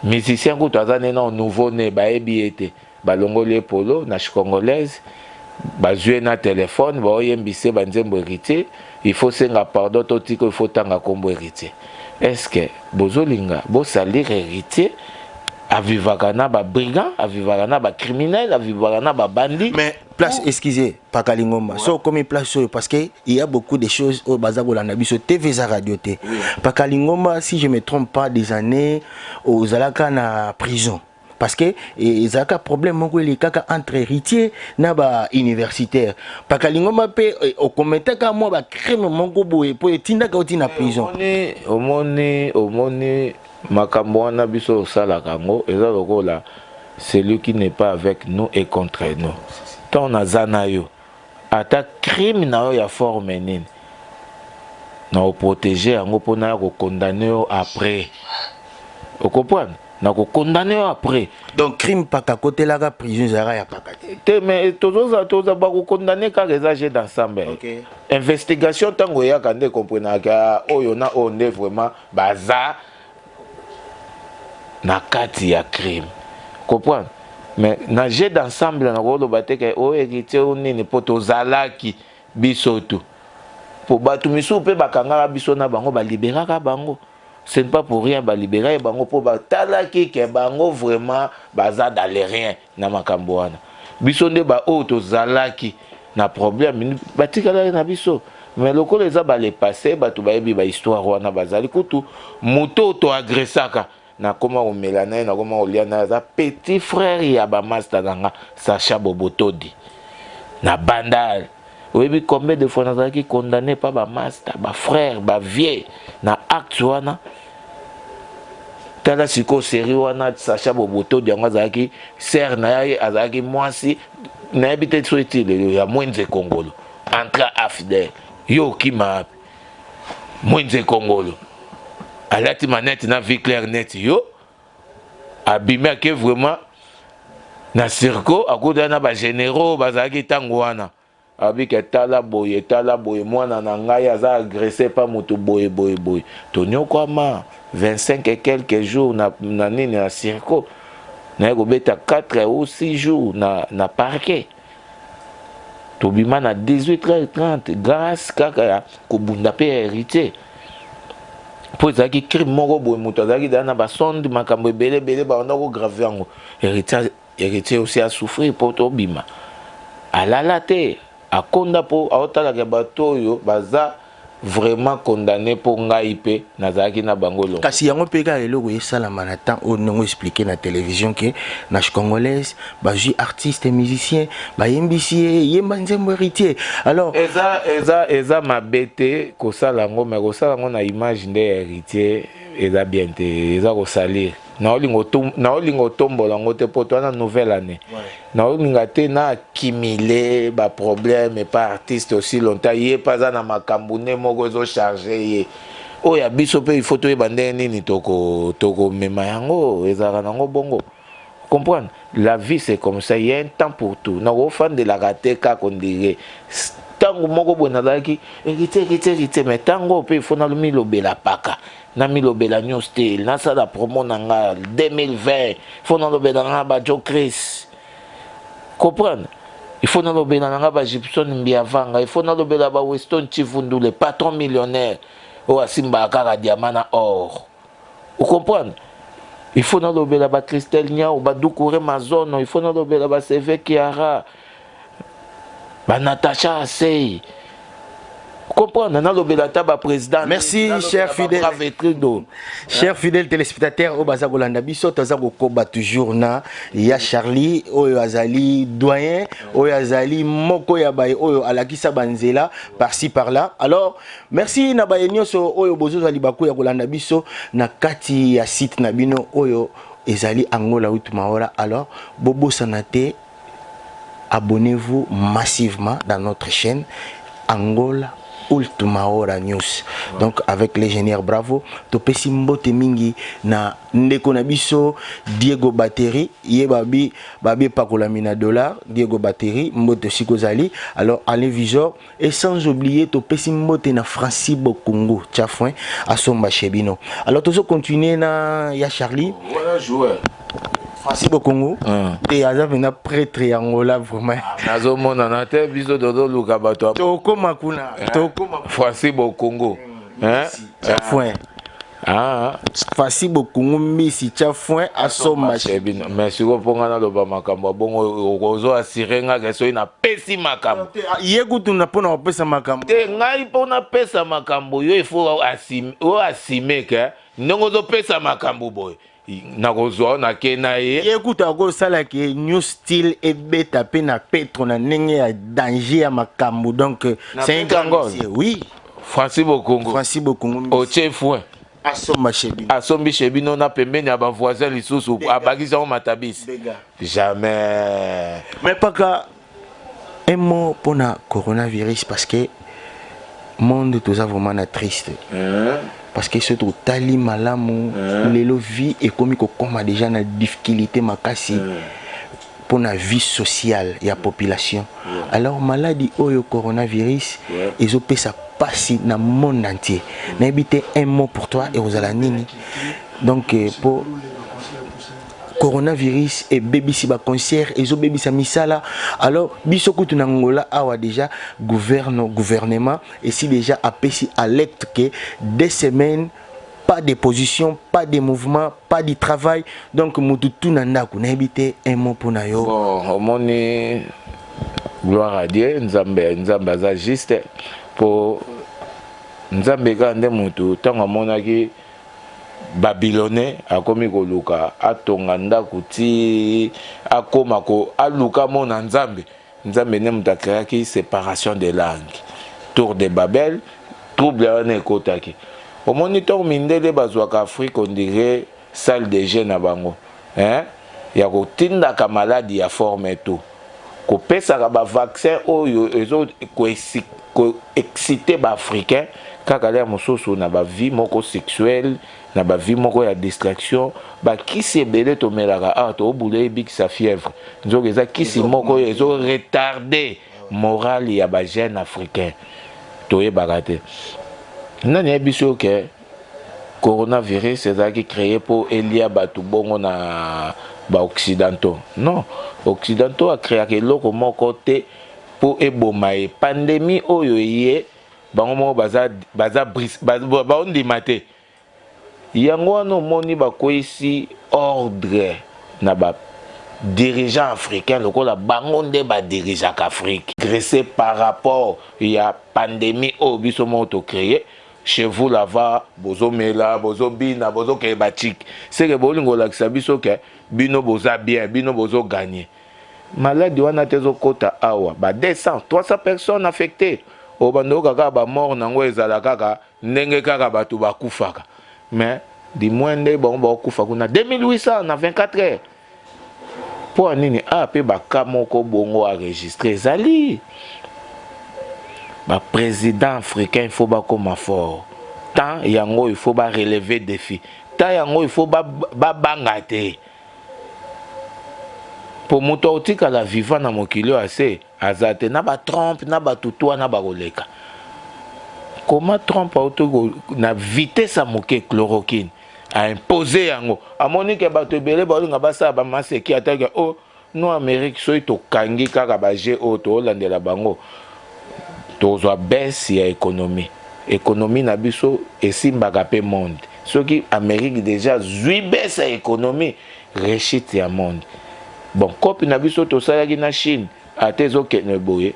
musicien kutu azane na nouveau né ba ebiete balongoli polo na congolaise bazue na téléphone ba oyembise banzembo Héritier il faut senga pardon totiko il faut tanga kombo Héritier. Est-ce que bozolinga bo salir Héritier avivaka na ba brigand avivaka na ba criminel avivaka na ba bandit
mais place excusez Paka Lingomba so comme place parce que il y a beaucoup de choses au bazabola na biso TV za radio té Paka Lingomba si je me trompe pas des années aux alaka na prison parce que ils ont un problème entre héritiers na ba universitaire parce que lingoma pe au commentaire ka moi ba crime mongo boye po etinda ka otina prison
omoni makambo wana biso sala kango eza lokola celui qui n'est pas avec nous est contre nous tant naza na yo ata crime na yo ya forme nini na protéger yango pona ya ko condamner yo après vous comprenez na ko condamner après
donc crime pas qu'à côté la prison zara ya pakati
te mais toza ba ko condamner ka résager d'ensemble
okay.
Investigation tango ya kande comprendre ka oyo na onde vraiment baza na kati ya crime comprendre mais na jeu d'ensemble na ko lo bateka o héritier o nini poto zalaki biso tout pour batu misu pe bakanga biso na bango ba libéraka bango. Ce n'est pas pour rien ba libérer bango pour batala ki ke bango vraiment baza dans les rien na makambo wana biso nde ba auto zalaki na problème batikala na biso mais lokolo eza ba le passé batu ba yebi ba histoire wana bazali kutu moto to agressaka na koma o melana na koma o liana za petit frère ya ba master nanga Sacha Bobotodi na bandal. Oui, combien de fois nous avons condamné par ma master, ma frère, ma vieille, na acte wana. Tala siko sérieux wana Sacha Boboto diangazaki ser na yaye azaki mwasi na habité souhaité le ya mwenze Kongolo entra afidèle yo kima mwenze Kongolo alati manette na vie claire net yo abimé que vraiment na circo akoda na ba généraux bazaki tango wana abi ke tala boye mwana na ngai aza agressé pas moto boye tonyo kwama 25 et quelques jours na nini na circo na ko beta 4 ou 6 jours na parquet to bima na 18h30 grâce kaka ko bunda pe héritier po zaki crime moko boye moto zaki dana ba sonde makambo belé ba ndako grave yango héritier aussi a souffrir pour to bima alala te akonda po aotala ke bato yo baza vraiment condamné pour ngaipe nazaki na bangolo
kasi yango peka eloko esala manatan o nongo expliquer na télévision que na congolaise baji artiste musicien bayembisi yemba nzembo héritier alors
eza mabete ko sala ngo mais ko sala ngo na image de héritier eza bien te eza ko salir na olingo tombola ngo te poto na nouvelle année na olinga te na kimile ba problème et pas artiste aussi longtemps yé pas na makambu ne moko zo charger yé o ya biso pe il faut to ebande nini toko mema yango ezaka nango bongo comprendre la vie c'est comme ça il y a un temps pour tout na ko fan de la rater ka qu'on dirait tango moko bonalaki héritier mais tango pe il faut na lumi lobela paka na milobela new style na sala promo nanga 2020 faut na lobela nga ba Joe Chris comprendre il faut na lobela nga ba Gibson Mbiavanga il faut na lobela ba Weston Chivundu le patron millionnaire o asimba kaka diamana or vous comprenez il faut na lobela ba Christelle Niao ba Doucouré Mazono il faut na lobela ba CV Kiara ba Natacha Asei comprendre na lobela taba président.
Merci cher fidèle. Cher fidèle téléspectateur au baza kolanda biso toza kokoba toujours na ya Charlie oyo azali doyen oyo azali moko ya baye oyo alakisa banzela par-ci par-là. Alors merci na baye nyonso oyo bozo zali bako ya kolanda biso na kati ya site na bino oyo ezali Angola Utumaora. Alors bobo sanate abonnez-vous massivement dans notre chaîne Angola Utumaora News. Donc avec l'ingénieur Bravo topesi mbote mingi na ndeko na biso Diego Battery ye babi pakola mina dollar Diego Battery mbote sikozali. Alors allez visor et sans oublier topesi mbote na Francis Bokongo Tchafouin asomba chebino. Alors tozo continuer na ya Charlie
voilà joueur
Francis Bokongo et azavena prêtre Angola vraiment
nazo mona na te biso dodo luka bato
toko makuna toko
Francis Bokongo
Tchafouin Francis Bokongo misi Tchafouin asomba
chebino mais siko ponga na loba makambo bongo ozo asirenga keso ina pesi makambo
yekutu na pona pesa makambo
te ngai pona pesa makambo yo ifo asime ke ndongo zo pesa makambo boy nakozwa na kena ye
ekuta ko sala ke new style et beta pe na petro na ndenge ya danger ya makambo donc c'est un grand monsieur. Oui,
Francis Bokongo oche fouin asombi chebino na pembeni ya ba voisin lisusu abakisa o matabisi jamais.
Mais pas que un mot pour le coronavirus parce que le monde tout ça vraiment triste. Parce que surtout tali malamu lelo vie et comme déjà na difficulté makasi pour la vie sociale et la population. Alors maladie oyo coronavirus ils ont fait ça passer dans le monde entier. N'habitez un mot pour toi et aux alanini. Donc pour coronavirus et baby si ba concert et zo baby sa misala alors biso kutu na ngola awa déjà gouvernement et si déjà apesi alerte que des semaines pas de position, pas de mouvement, pas de travail donc mutu tout nanda ku na habité un mot pour na yo.
Bon omoni gloire à Dieu nzambe za juste pour nzambe ka nde mutu tango monaki Babylonais akomi koluka atonga ndako ti akoma ko aluka mona nzambe ne mutakaki séparation des langues tour de Babel trouble wana ekotaki omoni to mindele bazwaka Afrique on dirait salle de jeu na bango ya kotindaka maladie ya forme to kopesaka ba vaccin oyo ezo ko exciter ba africain kaka le mosusu na ba vie moko sexuelle na ba vie moko ya distraction ba kisi ebele to melaka to obule bikisa fièvre nzoka eza kisi moko ezo retarder morale ya ba jeune africain to yebaka te nani yebiso ke coronavirus ezalaki créé pour elia batu bongo na ba occidentaux non occidentaux a créé eloko moko te pour eboma e pandémie oyo ye bango moko baondima te yango wana omoni bakwesi ordre na ba dirigeant africain lokola bango nde badirijaka Afrique gressé par rapport ya pandémie oyo biso moko to créé chez vous là-bas bozo mela bozo bina bozo ke batik c'est que bolingo lakisa biso ke bino boza bien bino bozo gagner maladie wana tezo kota awa ba 200 300 personnes affectées o bando kaka ba mort nango ezala kaka ndenge kaka batu bakufaka mais di moins nde bon bakufa kuna 2800 na 24 heures pour nini pe baka moko bongo enregistré ezali ba président africain il faut ba comme fort tant yango il faut ba relever défi tant yango il faut ba bangate pour moto otika la vivant na mokili assez azate na ba Trump na ba tutwa na ba koleka comment Trump auto na vitesse a moke chloroquine a imposé yango amoni ke bato ebele balinga basa ba maseki ataka no Amérique so to kangi kaka ba je to landela bango tozwa baisse ya économie na biso esimbaka pe monde soki Amérique déjà zui baisse ya économie rechite ya monde bon kopi na biso tosalaki na Chine atezokende boye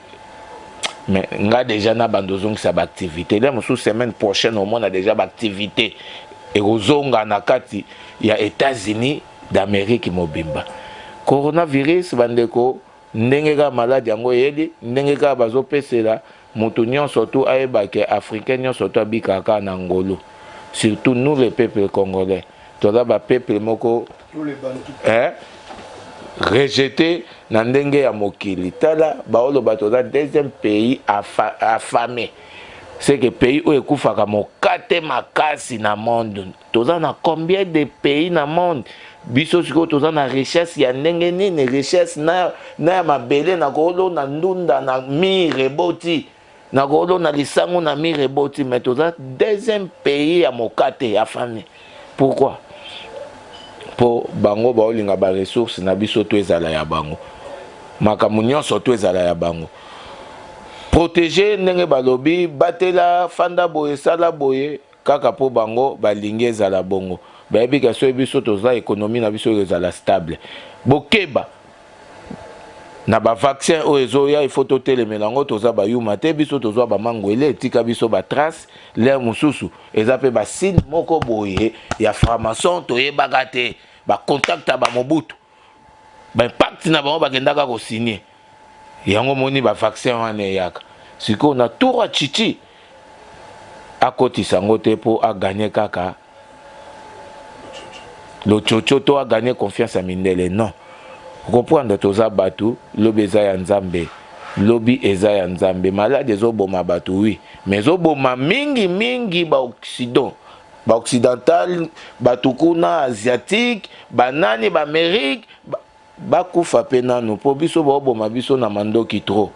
mais nga déjà na bandozongisa ba activité là mosu semaine prochaine au moins a déjà ba activité et ozonga na kati ya États-Unis d'Amérique mobimba coronavirus bandeko ndenge ka maladie yango yeli ndenge ka bazopesela moto nyonso to ayebake africain nyonso to abikaka na ngolo surtout nous les peuples congolais toza ba peuple moko rejeté na ndenge ya mokili tala baolo batoza deuxième pays affamé c'est que pays où ekufaka mokate makasi na monde toza na combien de pays na monde biso siko toza na richesse ya ndenge nini richesse na mabele na kolo na ndunda na mire boti na kolo na lisango na mire boti mais toza deuxième pays ya mokate affamé pourquoi po bango baolinga ba ressources na biso to ezala ya bango makambo nyonso to ezala ya bango protéger ndenge balobi batela fanda boye sala boye kaka po bango balingi ezala bongo bayebika so biso toza économie na biso ezala stable bokeba na ba vaccin o ezoya il faut totele melango toza ba yuma te biso tozwa ba mangwele tika biso ba trace l'air mususu eza pe ba signe moko boye ya franc-maçon toyebaka te ba contact ba Mobutu ba impact na bango bakendaka ko signer yango moni ba vaccin wana yaka siko na tour a chichi akotisa ngo te po a gagner kaka lo chocho to a gagner confiance à Mindele non comprendre toza batu lobi eza ya nzambe lobi eza ya nzambe malade ezoboma batu oui mais ezoboma mingi ba occidental batu kuna asiatique banani ba Amérique bakufa pe nanu po biso baoboma biso na mandoki trop.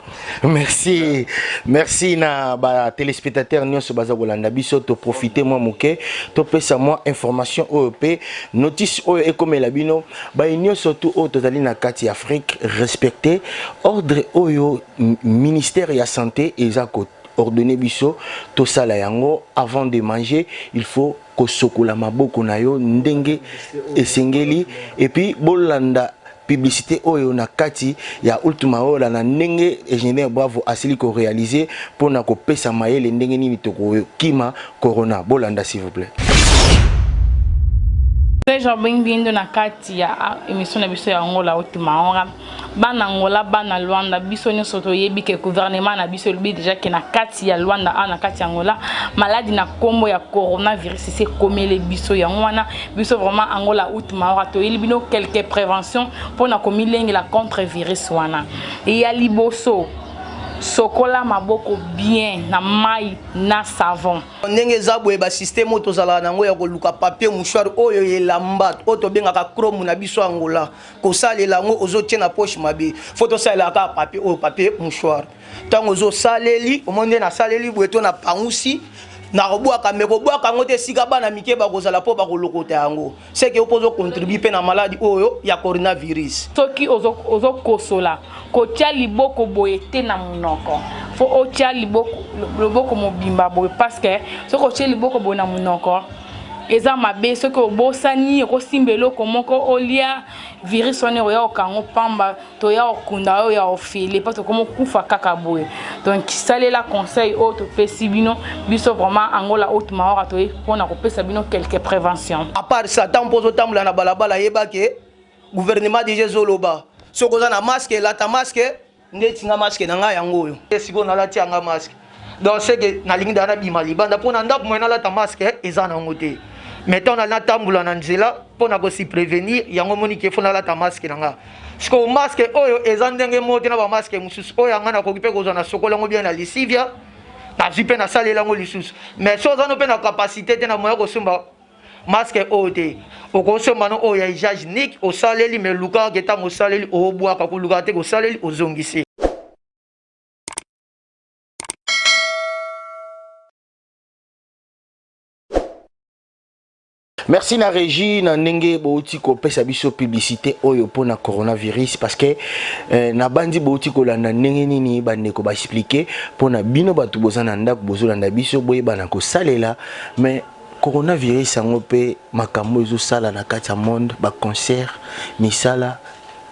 Merci na ba téléspectateurs nyonso baza kolanda biso to profiter moi moke to pesa moi information OEP notice oyo ekomela bino ba nyonso to o tozali na kati Afrique respecter ordre oyo ministère ya santé ezako ordonné biso to sala yango avant de manger il faut kosokola maboko na yo ndenge esengeli et puis bolanda publicité oyo na kati ya ultima ola na ndenge ingénieur Bravo asili ko réaliser pour na ko pesa mayele ndenge nini to kima corona bolanda s'il vous plaît.
Déjà bindo na kati ya émission na biso ya ngola ultima ora bana ngola bana Luanda biso nyonso toyebi ke gouvernement na biso lobi déjà ke na kati ya Luanda na kati ya ngola maladie na kombo ya coronavirus c'est komele biso ya ngwana biso vraiment angola ultima ora toyebi bino quelques préventions pour na komilenge la contre virus wana et ya liboso sokola maboko bien na mai na savon
ndenge zabwe ba système tozala nango ya koluka papier mouchoir oyo elamba oto bengaka chrome na biso angola ko salela ngo ozotie na poche mabe photo salela ka papier o papier mouchoir tango zo saleli omonde na saleli bweto na pangusi na robwaka meko bwaka ngote sika bana mike ba kozala po ba kolokota yango c'est que opozo contribuer pe na maladie oyo ya coronavirus
soki ozo kosola ko tia liboko boye te na munoko fo o tia liboko mobimba boye parce que soko tia liboko boye na munoko eza mabe soki obosani okosimbelo komoko olia virus wana oya okango pamba to ya okunda oya ofile parce que comme kufa kaka boye donc salela conseil auto pesi bino biso vraiment angola ultima ora to pona ko pesa bino quelques préventions
à part ça tant pozo tambula na balabala yeba ke gouvernement déjà zoloba soko za na masque la ta masque ndetinga masque na nga yango oyo siko na la tianga masque donc c'est que na lingi dana bima libanda pona ndako mwana la ta masque eza na ngote mettons na tambula na nzela pona ko si prévenir yango moni ke fona la ta masque na nga siko masque oyo eza ndenge mote na ba masque mususu oyo nga na ko kipe ko na sokola ngo bien na lisivia na zipe na salela ngo lisusu mais so za no pe na capacité te na moya ko sumba masque ote okosomba no oyo ya hygiénique osaleli me luka keta mo saleli obwaka ko luka te ko saleli ozongisi.
Merci na régie na ndenge bouti ko pesa biso publicité oyo pona coronavirus parce que na bandi bouti ko landa ndenge nini bande ko ba expliquer pona bino batu bozana ndako bozolanda biso boye bana ko salela mais coronavirus yango pe makambo ezo sala na kati ya monde ba concert misala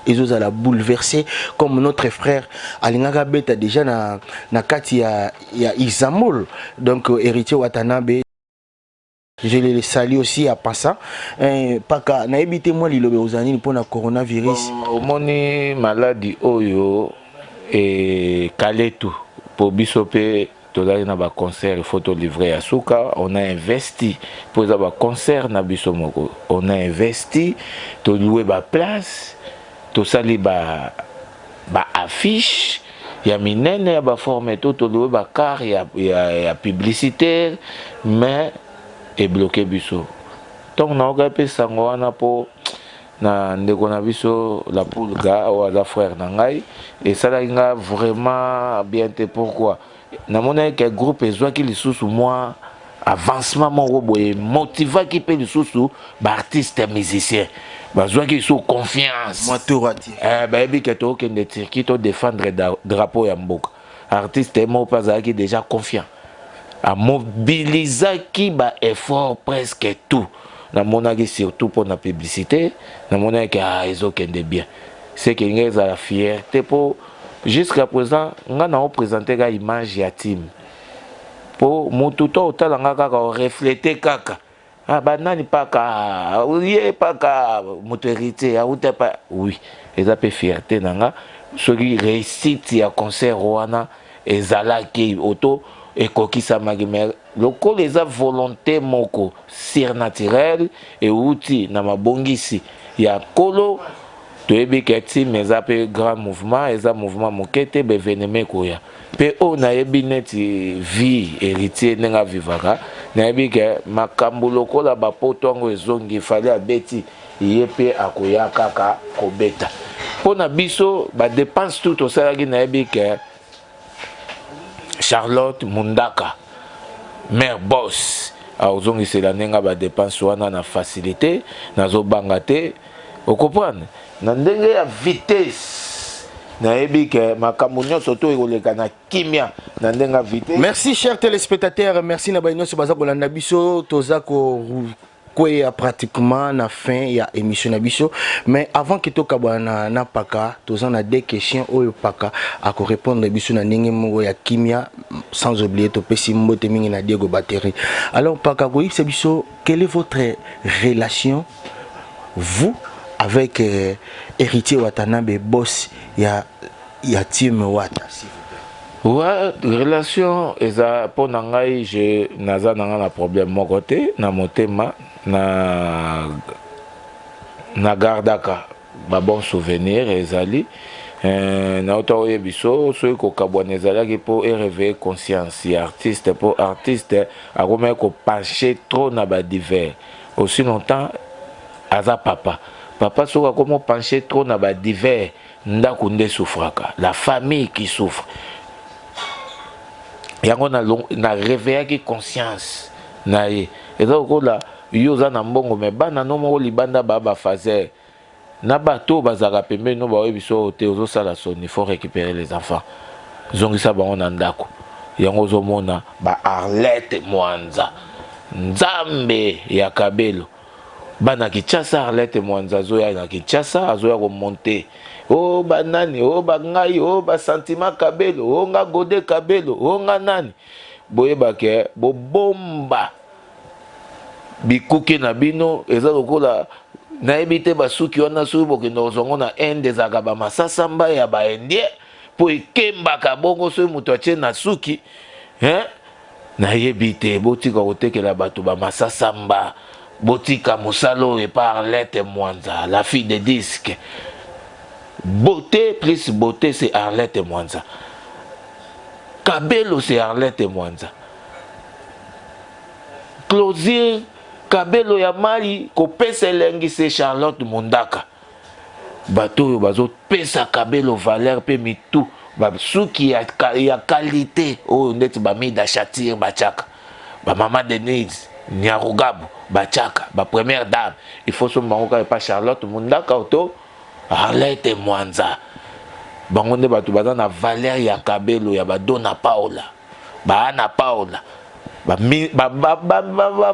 ezo la bouleversé comme notre frère alingaka beta déjà na kati ya Isamol donc héritier Watanabe. Je les salue aussi à passant. Paka na ebité moi lilobe ozani pour na coronavirus.
Omoni maladie oyo et calé tout pour bisope tozali na ba concert il faut te livrer à Souka on a investi pour ça ba concert na biso moko on a investi to louer ba place to sali ba affiche ya minene ya ba forme to louer ba car ya publicitaire mais et bloqué biso donc na ogape sango wana po na ndeko na biso la poulga ou la frère na ngai et ça là vraiment bien te pourquoi na mona que groupe ezwa ki lisusu moi avancement mon boye motiva ki pe lisusu ba artiste musicien bazwa ki sous confiance
moi tout raté
ba ebi ke to kende tirki to défendre drapeau ya mboka artiste mo pas qui déjà confiant à mobiliser qui ba effort presque tout na monaki surtout pour la publicité na monaki a ils ont bien c'est que nga eza la fierté pour jusqu'à présent nga na représenter ga image ya team pour mutu to otalanga kaka refléter kaka banani paka ye paka moto héritier auta pa oui eza pe fierté nanga soki réussite ya concert wana ezalaki auto ekokisamaki mais lokola eza volonté moko surnaturel euti na mabongisi ya kolo toyebi ke team eza pe grand mouvement eza mouvement moke te beveneme koya mpe oyo nayebi neti vie héritier ndenge avivaka nayebi ke makambo lokola bapoto yango ezongi efali abeti ye mpe akoya kaka kobeta mpo na biso badepense tout tosalaki nayebi ke Charlotte Mundaka mère boss azongisela ndenge badepense wana na facilité nazobanga te okomprendre na ndenge ya vitesse nayebi ke makambo nyonso to ekoleka na kimia na ndenge ya vitesse.
Merci chers téléspectateurs, merci na bainyoso baza kolanda biso toza ko kwea pratiquement na fin ya émission na biso mais avant que tokabwana na paka toza na deux questions oyo paka ako répondre biso na ndenge moko ya kimia sans oublier to pesi mbote mingi na Diego Battery. Alors paka ko yipse biso quelle est votre relation vous avec héritier Watanabe boss ya team Wata s'il vous plaît?
Ouais, relation eza po na ngai je naza nanga na problème moko te na motema na gardaka ba bon souvenir ezali na auto oyebiso soki kokabwana ezalaki po réveiller conscience ya artiste po artiste akomaki kopenche trop na ba divers aussi longtemps aza papa soki akomi pencher trop na ba divers ndako nde souffraka la famille qui souffre yango na réveillaki conscience na ye eza kokola yo oza na mbongo me bana no moko libanda ba fazer na bato bazaka pembeni no baoyebi biso te ozosala soni faut récupérer les enfants zongisa bango na ndako yango ozomona ba Arlette Mwanza nzambe ya Kabelo bana Kinshasa Arlette Mwanza azoya na Kinshasa azoya komonte o banani o bangai o ba sentiment Kabelo o nga Gode Kabelo o nga nani boyeba ke bomba bikuke na bino eza lokola nayebi te basuki wana soki bokende kozongo na inde ezalaka bamasasamba ya baindien mpo ekembaka bongo soki moto atie na suki nayebi te botika kotekela bato bamasasamba botika mosala oyo epa Arlette Mwanza la fille de disque beauté plus beauté c'est Arlette Mwanza Kabelo c'est Arlette Mwanza closure Kabelo ya mali kopesa elengi c'est Charlotte Mundaka bato oyo bazopesa Kabelo valeur pe mitu basuki ya qualité oyo ndeti bamida Chatir bachaka bamama Denise Nyarugabu bachaka ba première dame il faut so bango ka pa Charlotte Mundaka auto Arlette Mwanza bango nde bato baza na valeur ya Kabelo ya badona Paola ba Ana Paola ba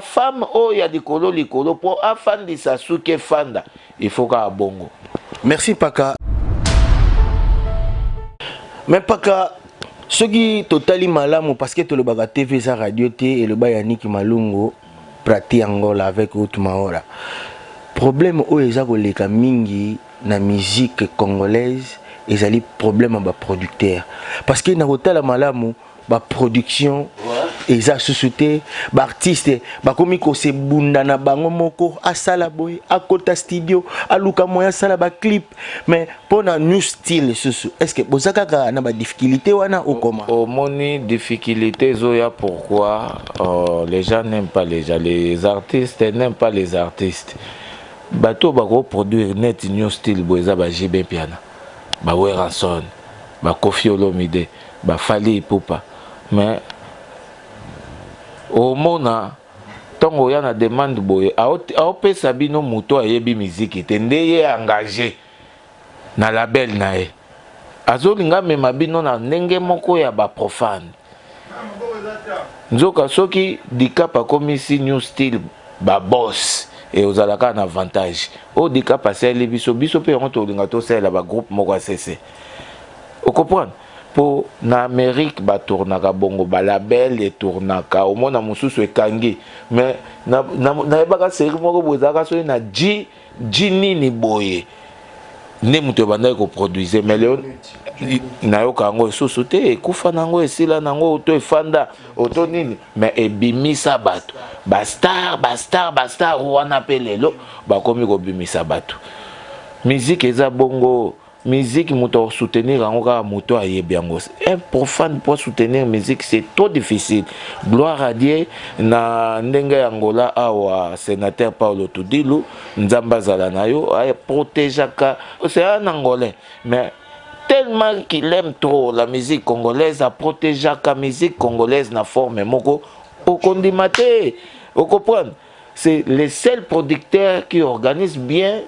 femme oyo ya likolo po afandisa suki fanda il faut ka bongo.
Merci paka. Mais paka soki totali malamu parce que tolobaka TV za radio te et le Yannick Malungo prati Angola avec Outmaora. Problème oyo eza koleka mingi na musique congolaise ezali problème ba producteur parce que na kotala malamu ba production eza société ba artiste ba komi ko se bunda na bango moko asala boy akota studio aluka moya sala ba clip mais pona new style susu est-ce que bozaka na ba difficulté wana ou comment
moni difficulté zoya pourquoi les gens n'aiment pas les artistes n'aiment pas les artistes bato ba ko produire net new style boza ba JB Piana ba Weranson ba Koffi Olomide ba Fally Ipupa mais au mona tongo ya na demande boye aopesa bino moto ayebi musique te ndeye engagé na label na ye azolinga mema bino na ndenge moko ya ba profane nzoka soki dikapa komisi new style ba boss et ozalaka un avantage au dika passer les biso pe on to linga to sala ba groupe moko cc o comprendre pour na Amérique ba tournaka bongo ba label et tournaka au mona mususu ekangi mais na baka série moko bozaka so na nini boye ne muto banda ko produire mais le na yo kango susu te kufa nango esila nango to efanda oto nini mais ebimisa bato bastar wana pelelo bakomi ko bimisa bato musique eza bongo musique muto soutenir yango ka muto ayebi yango un profane pour soutenir musique c'est trop difficile gloire à Dieu na ndenge yangola awa sénateur Paulo Tudilu nzamba zala na yo ay protégeaka c'est un angolais mais tellement qu'il aime trop la musique congolaise a protégé la musique congolaise na forme moko au condimate au comprendre c'est les seuls producteurs qui organisent bien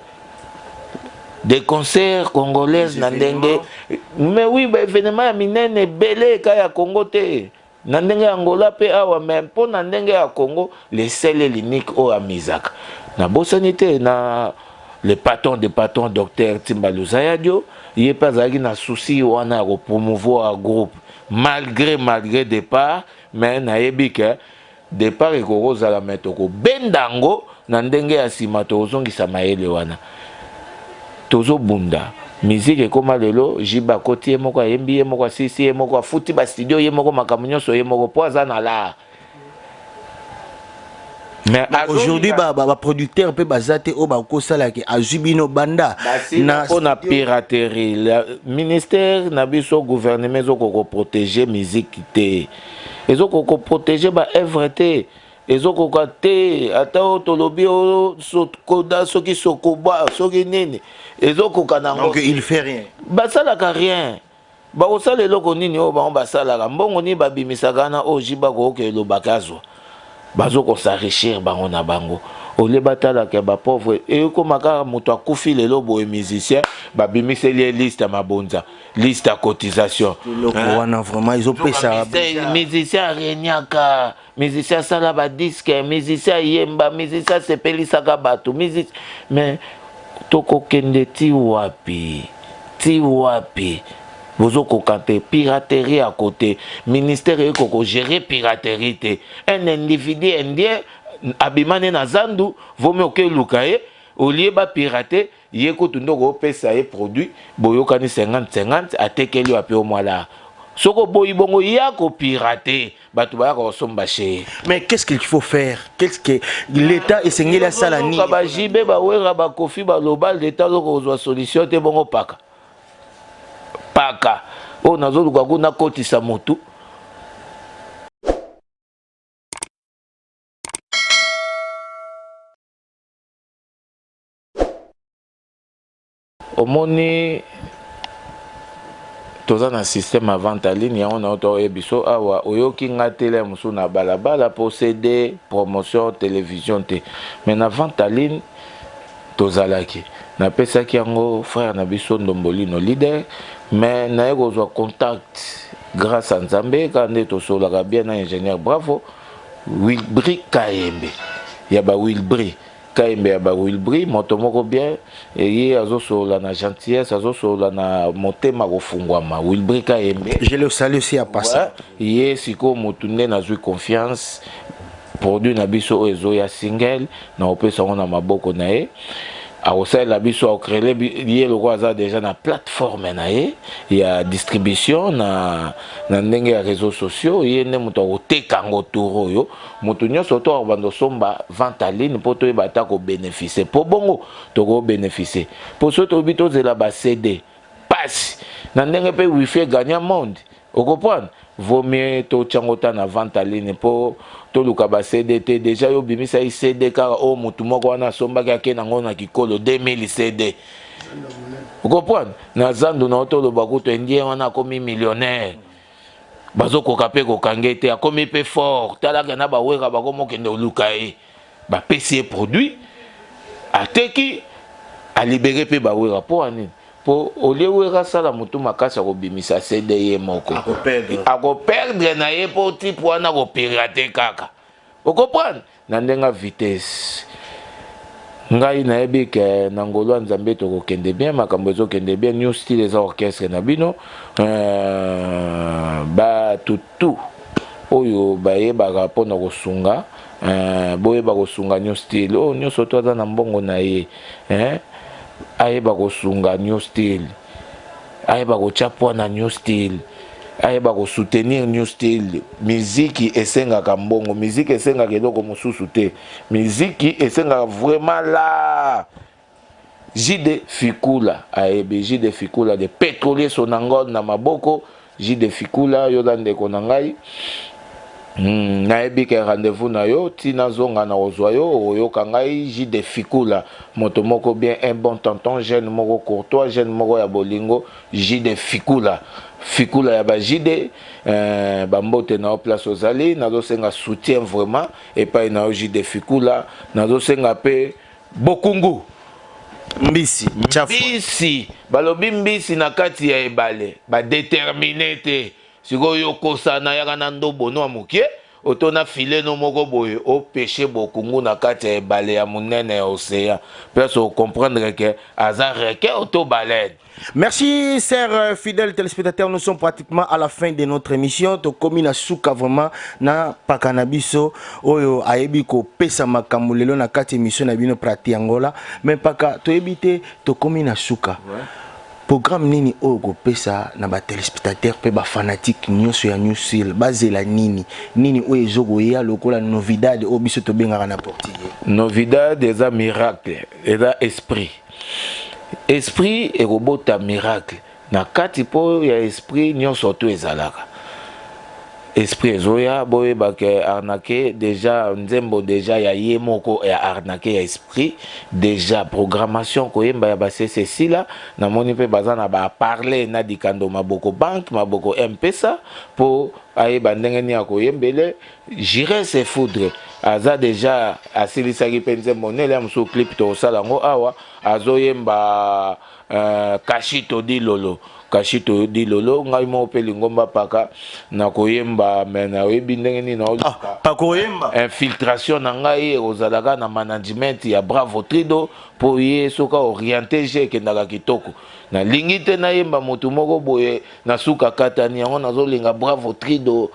des concerts congolaises na ndenge mais oui ba événement ya minene belé ka ya Congo te na ndenge Angola pe awa même pour na ndenge ya Congo les seuls et l'unique o amizaka na bosanité na le patron docteur Timbaluza Yadio il pas zaki na souci wana ko promouvoir groupe malgré départ mais na yebika départ e ko rozala metoko bendango na ndenge ya sima to zongisa mayele wana tozo bunda musique ekoma lelo jiba koti moko yembi moko sisi moko futi ba studio ye moko makamunyo so ye moko poza na la mais
aujourd'hui ba producteur pe bazate o ba ko sala ke azubino banda
na on a piraterie le ministère na biso gouvernement zo ko protéger musique te ezo ko protéger ba œuvre te ezoko kate ata tolobi o sokoda soki sokoba soki nini ezoko kanango
donc il fait rien
basala ka rien ba osala eloko nini o ba basala ka mbongo ni babimisaka na o jiba ko ke lo bakazo bazoko s'enrichir bango na bango ole batala ke ba pauvre e ko maka muto akufi lelo boye musicien babimiseli liste mabonza liste à cotisation
loko wana vraiment ils ont pesa
musicien renyaka musicien sala ba disque musicien yemba musicien sepelisaka bato musicien mais toko kende ti wapi bozoko kante piraterie à côté ministère eko gérer piraterie un individu indien abimane na zandu vomi oke lukaye olie ba pirater yeko tundoko pesa ye produit boyokani 50-50 atekeli ape au mois soko boyi bongo yako pirater batu ba ko somba chez
mais qu'est-ce qu'il faut faire qu'est-ce que l'état esengeli la salani
ba jibe ba wera ba kofi ba global d'état loko zo solution te bongo paka o nazo luka kuna kotisa motu omoni toza na système avant ta ligne on a auto ebiso awa oyoki ngatele musu na balabala pour CD promotion télévision te mais na avant ta ligne tozalaki na pesaki yango frère na biso Ndombolino leader mais na ekozwa contact grâce à Nzambe quand to solaka bien na ingénieur bravo Wilbri Kayembe ya ba Wilbri Kayembe ya ba Wilbri moto moko bien et ye azosola na gentillesse azosola na motema kofungwama Wilbri Kayembe
je le salue aussi à passer
ye siko motunde na zui confiance produit na biso ezo ya single na opesa na maboko na ye a la biso a créé lié le roi déjà na plateforme na ye ya distribution na ndenge ya réseaux sociaux ye ne muto oteka ngo toro yo muto nyonso to bando somba vente en ligne pour to bata ko bénéficier pour bongo to ko bénéficier pour so to bito zela ba CD passe na ndenge pe wifi gagnant monde au comprendre vaut mieux to tchangota na vente en ligne pour to luka ba CD te déjà yo bimisa i CD ka o mutu moko wana somba ka ke nango na kikolo 2000 CD vous comprenez na zandu na to lo bakuto ndie wana komi millionnaire bazo ko kapé ko kangete akomi pe fort talaka na ba weka ba komo kende luka e ba PC produit ateki a libérer pe ba weka po ani po olewera sala mutu makasa ko bimisa CD ye moko ako perdre na ye po type wana ko pirater kaka vous comprenez na ndenga vitesse ngai nayebi ke na ngolo ya nzambe tokokende bien makambo ezokende bien new style eza orchestre na bino batutu oyo bayebaka mpona kosunga boyeba kosunga new style oyo nyonso to aza na mbongo na ye ayeba kosunga new style ayeba kotya poa na new style ayeba kosoutenir new style. Miziki esengaka mbongo, miziki esengaka eloko mosusu te, miziki esengaka vraiment la Jide Fikula ayebi Jide Fikula de pétrolier Sonangol na maboko Jide Fikula yo ndeko na ngai nayebi ke rendez-vous na yo tina zonga na ozwa yo oyoka ngai Jide Fikula moto moko bien un bon tonton jeune moko courtois jeune moko ya bolingo Jide Fikula Fikula ya ba Jide bambote na place ozali nazo senga soutien vraiment et pas na Jide Fikula nazo senga pe bokungu
mbisi
mbisi balobi mbisi na kati ya ebale ba déterminé te sikoyo kosana yaka na ndobo no amukie otona file no moko boye o pêcher bokungu na kati ya ebale ya munene ya océan place au comprendre que azar reke auto baleine.
Merci, chers fidèles téléspectateurs. Nous sommes pratiquement à la fin de notre émission. To komina suka vraiment na pakanabiso oyo ayebi ko pesa makambo lelo na kati émission na bino prati Angola. Mais paka to ebite to komina suka. Programme nini oyo ko pesa na ba téléspectateurs pe ba fanatique nyonso ya New Style bazela nini oyo ezogo ya lokola novidade o biso to bengaka na portugais.
Novidade eza miracle, eza esprit. Esprit et robot à miracle. Na kati po ya esprit nyonso to ezalaka. Esprit ezoya boye bake arnaqué déjà nzembo déjà ya yemoko ya arnaqué ya esprit déjà programmation koyemba ya ba CCC là na moni pe bazana ba parler na dikando maboko bank maboko M-Pesa po ayeba ndenge ni akoyembele j'irai se foudre aza déjà asilisaki pe nzembo nele ya musu clip to salango awa azoyemba kashito di lolo kashito di lolo ngai mo pe lingomba paka na koyemba mena oyebi ndenge ni na
pa koyemba
infiltration na ngai ozalaka na management ya Bravo Trido po ye soka orienté je kendaka kitoko na lingi te na yemba motu moko boye na suka katani yango nazolinga Bravo Trido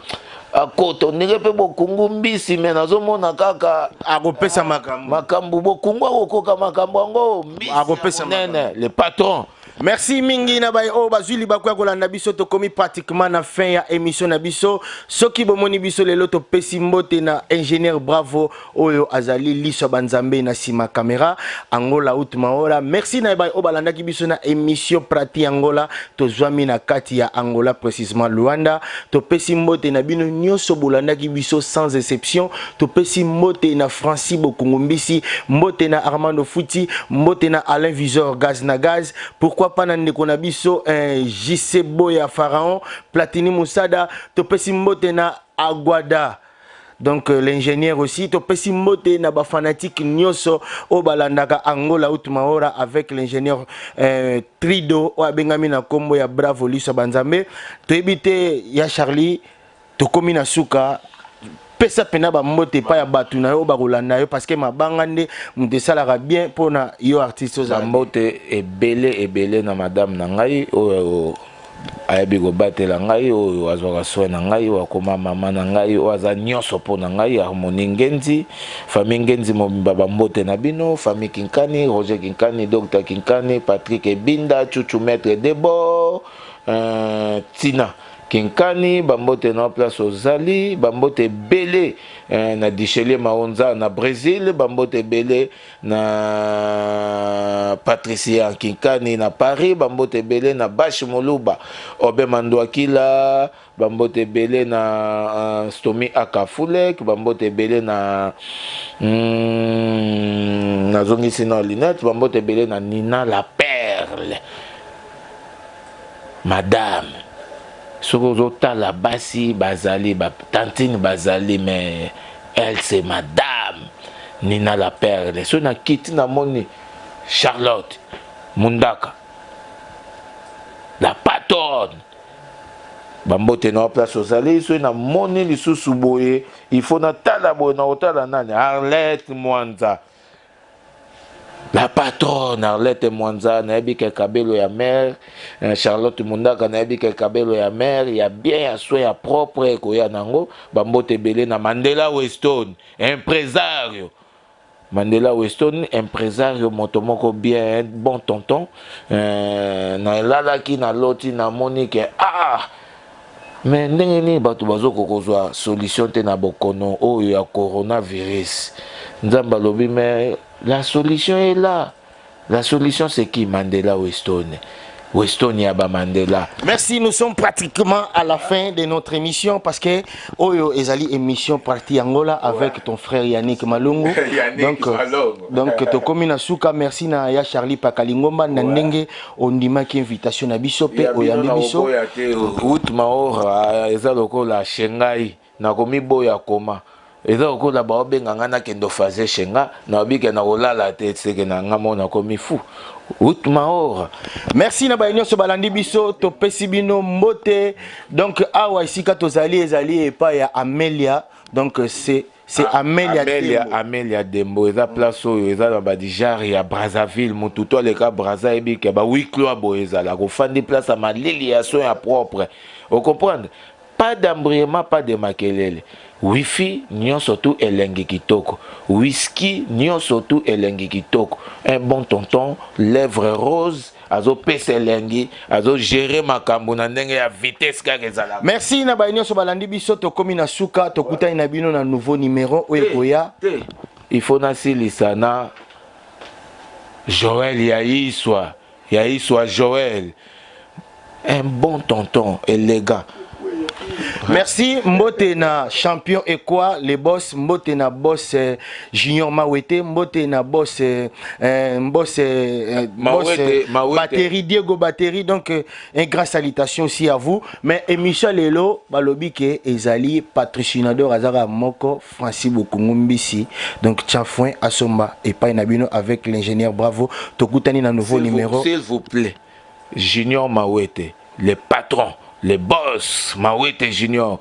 akoto ndenge pe bokungu mbisi me nazomona kaka
akopesa
makambo bokungu akokoka makambo yango mbisi
akopesa
nene le patron.
Merci mingi na bay o bazuli bakwa kolanda biso to komi pratiquement na fin ya émission na biso soki bomoni biso lelo to pesi mbote na ingénieur Bravo oyo azali liso banzambe na sima caméra Angola Utmaora. Merci na bay o balanda ki biso na émission Prati Angola to zwami na kati ya Angola précisément Luanda to pesi mbote na bino nyonso bolanda ki biso sans exception to pesi mbote na Francis Bokungumbisi mbote na Armando Futi mbote na Alain Visor Gaz na Gaz. Pourquoi pas na ndeko na biso JC Boya Pharaon Platini Moussada to pesi mbote na Aguada donc l'ingénieur aussi to pesi mbote na ba fanatique nyonso o balandaka Angola Utmaora avec l'ingénieur Trido o abengami na kombo ya Bravo Liso Banzambe to ebite ya Charlie to komina suka pesa pena ba mbote pa ya batu na yo ba kolanda yo parce que mabanga nde mutesala bien pona yo artiste za
mbote ebele na madame na ngai oyo ayebi ko batela ngai oyo azwaka soin na ngai oyo akoma mama na ngai oyo aza nyonso pona ngai Harmonie Ngenzi famille Ngenzi mobimba bambote na bino famille Kinkani Roger Kinkani Dr Kinkani Patrick Ebinda Chuchu Maître Debo Tina Kinkani bambote na place ozali bambote belé na Dichelier Maonza na Brésil bambote belé na Patricia Kinkani na Paris bambote belé na Bash Moluba Obe Mandwakila bambote belé na Stomi Akafulek bambote belé na nazongisi na Linette bambote belé na Nina la Perle madame Sokozota la basi bazali tantine bazali mais elle c'est madame Nina la Perle so na kiti na moni Charlotte Mundaka la patronne bambote na place ozali so na moni lisusu boye il faut na tala boye na otala nani Arlette Mwanza La patronne Arlette Mwanza nayebi ke kabelo ya mère, Charlotte Mundaka nayebi ke kabelo ya mère, ya bien ya soi ya propre ko ya nango bambote belé na Mandela Weston, impresario. Mandela Weston, impresario motomoko bien, bon tonton. Na lala ki na loti na Monique mais ndenge ni bato bazoko kozwa solution te na bokono oyo ya coronavirus. Nzamba lobi mais la solution est là. La solution c'est qui? Mandela Weston. Weston Yaba Mandela.
Merci, nous sommes pratiquement à la fin de notre émission parce que Oyo Ezali émission partie Angola avec ton frère Yannick Malungu. donc to komina suka merci na ya Charlie Pakalingomba na ndenge ondima ki invitation na biso pe oyambi biso.
Route Maora ezaloko la Shanghai na komi boya koma. Eza okola baobenga ngana kendo faze shenga na obike na olala te seke na ngamo na komi fu. Maora.
Merci na baïnyo so balandi biso to pesibino mbote. Donc awa isika tozali ezali epa ya Amelia. Donc c'est
Amelia Dembo eza place oyo eza na badijari ya Brazzaville mututo leka Brazza ebike ba wiklo boeza la ko fandi place à malili ya so ya propre. Vous comprenez? Pas d'embrayement, pas de makelele. Wifi, nyon surtout elengi kitoko. Whisky, nyon surtout elengi kitoko. Un bon tonton, lèvres roses, azo pese elengi, azo gérer makambo na ndenge ya vitesse kagezala.
Merci na baïnyo so balandi biso to komi na suka to kuta ina bino na nouveau numéro oyekoya.
Il faut na silisa na Joël Yaiswa Joël. Un bon tonton élégant.
Merci Mbote na champion et quoi les boss Mbote na boss Junior Mawete Mbote na boss batterie Diego batterie donc une grande salutation aussi à vous mais émission lelo balobi ke ezali patrocinadeur azara moko Francis Bokungumbisi donc Tchafouin Asomba et pas nabino avec l'ingénieur Bravo tokutani na nouveau numéro
s'il vous plaît Junior Mawete le patron les boss Mawete Junior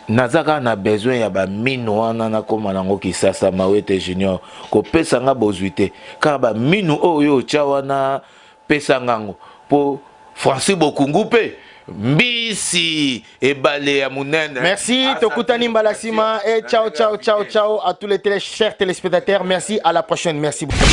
nazaka na besoin ya ba minu wana na koma nango kisasa Mawete Junior ko pesa nga bozuite ka ba minu oyo chawana pesa ngango po Francis Bokungu pe mbisi ebale ya munene.
Merci tokutani mbalasima et ciao à tous les chers téléspectateurs, merci à la prochaine, merci beaucoup.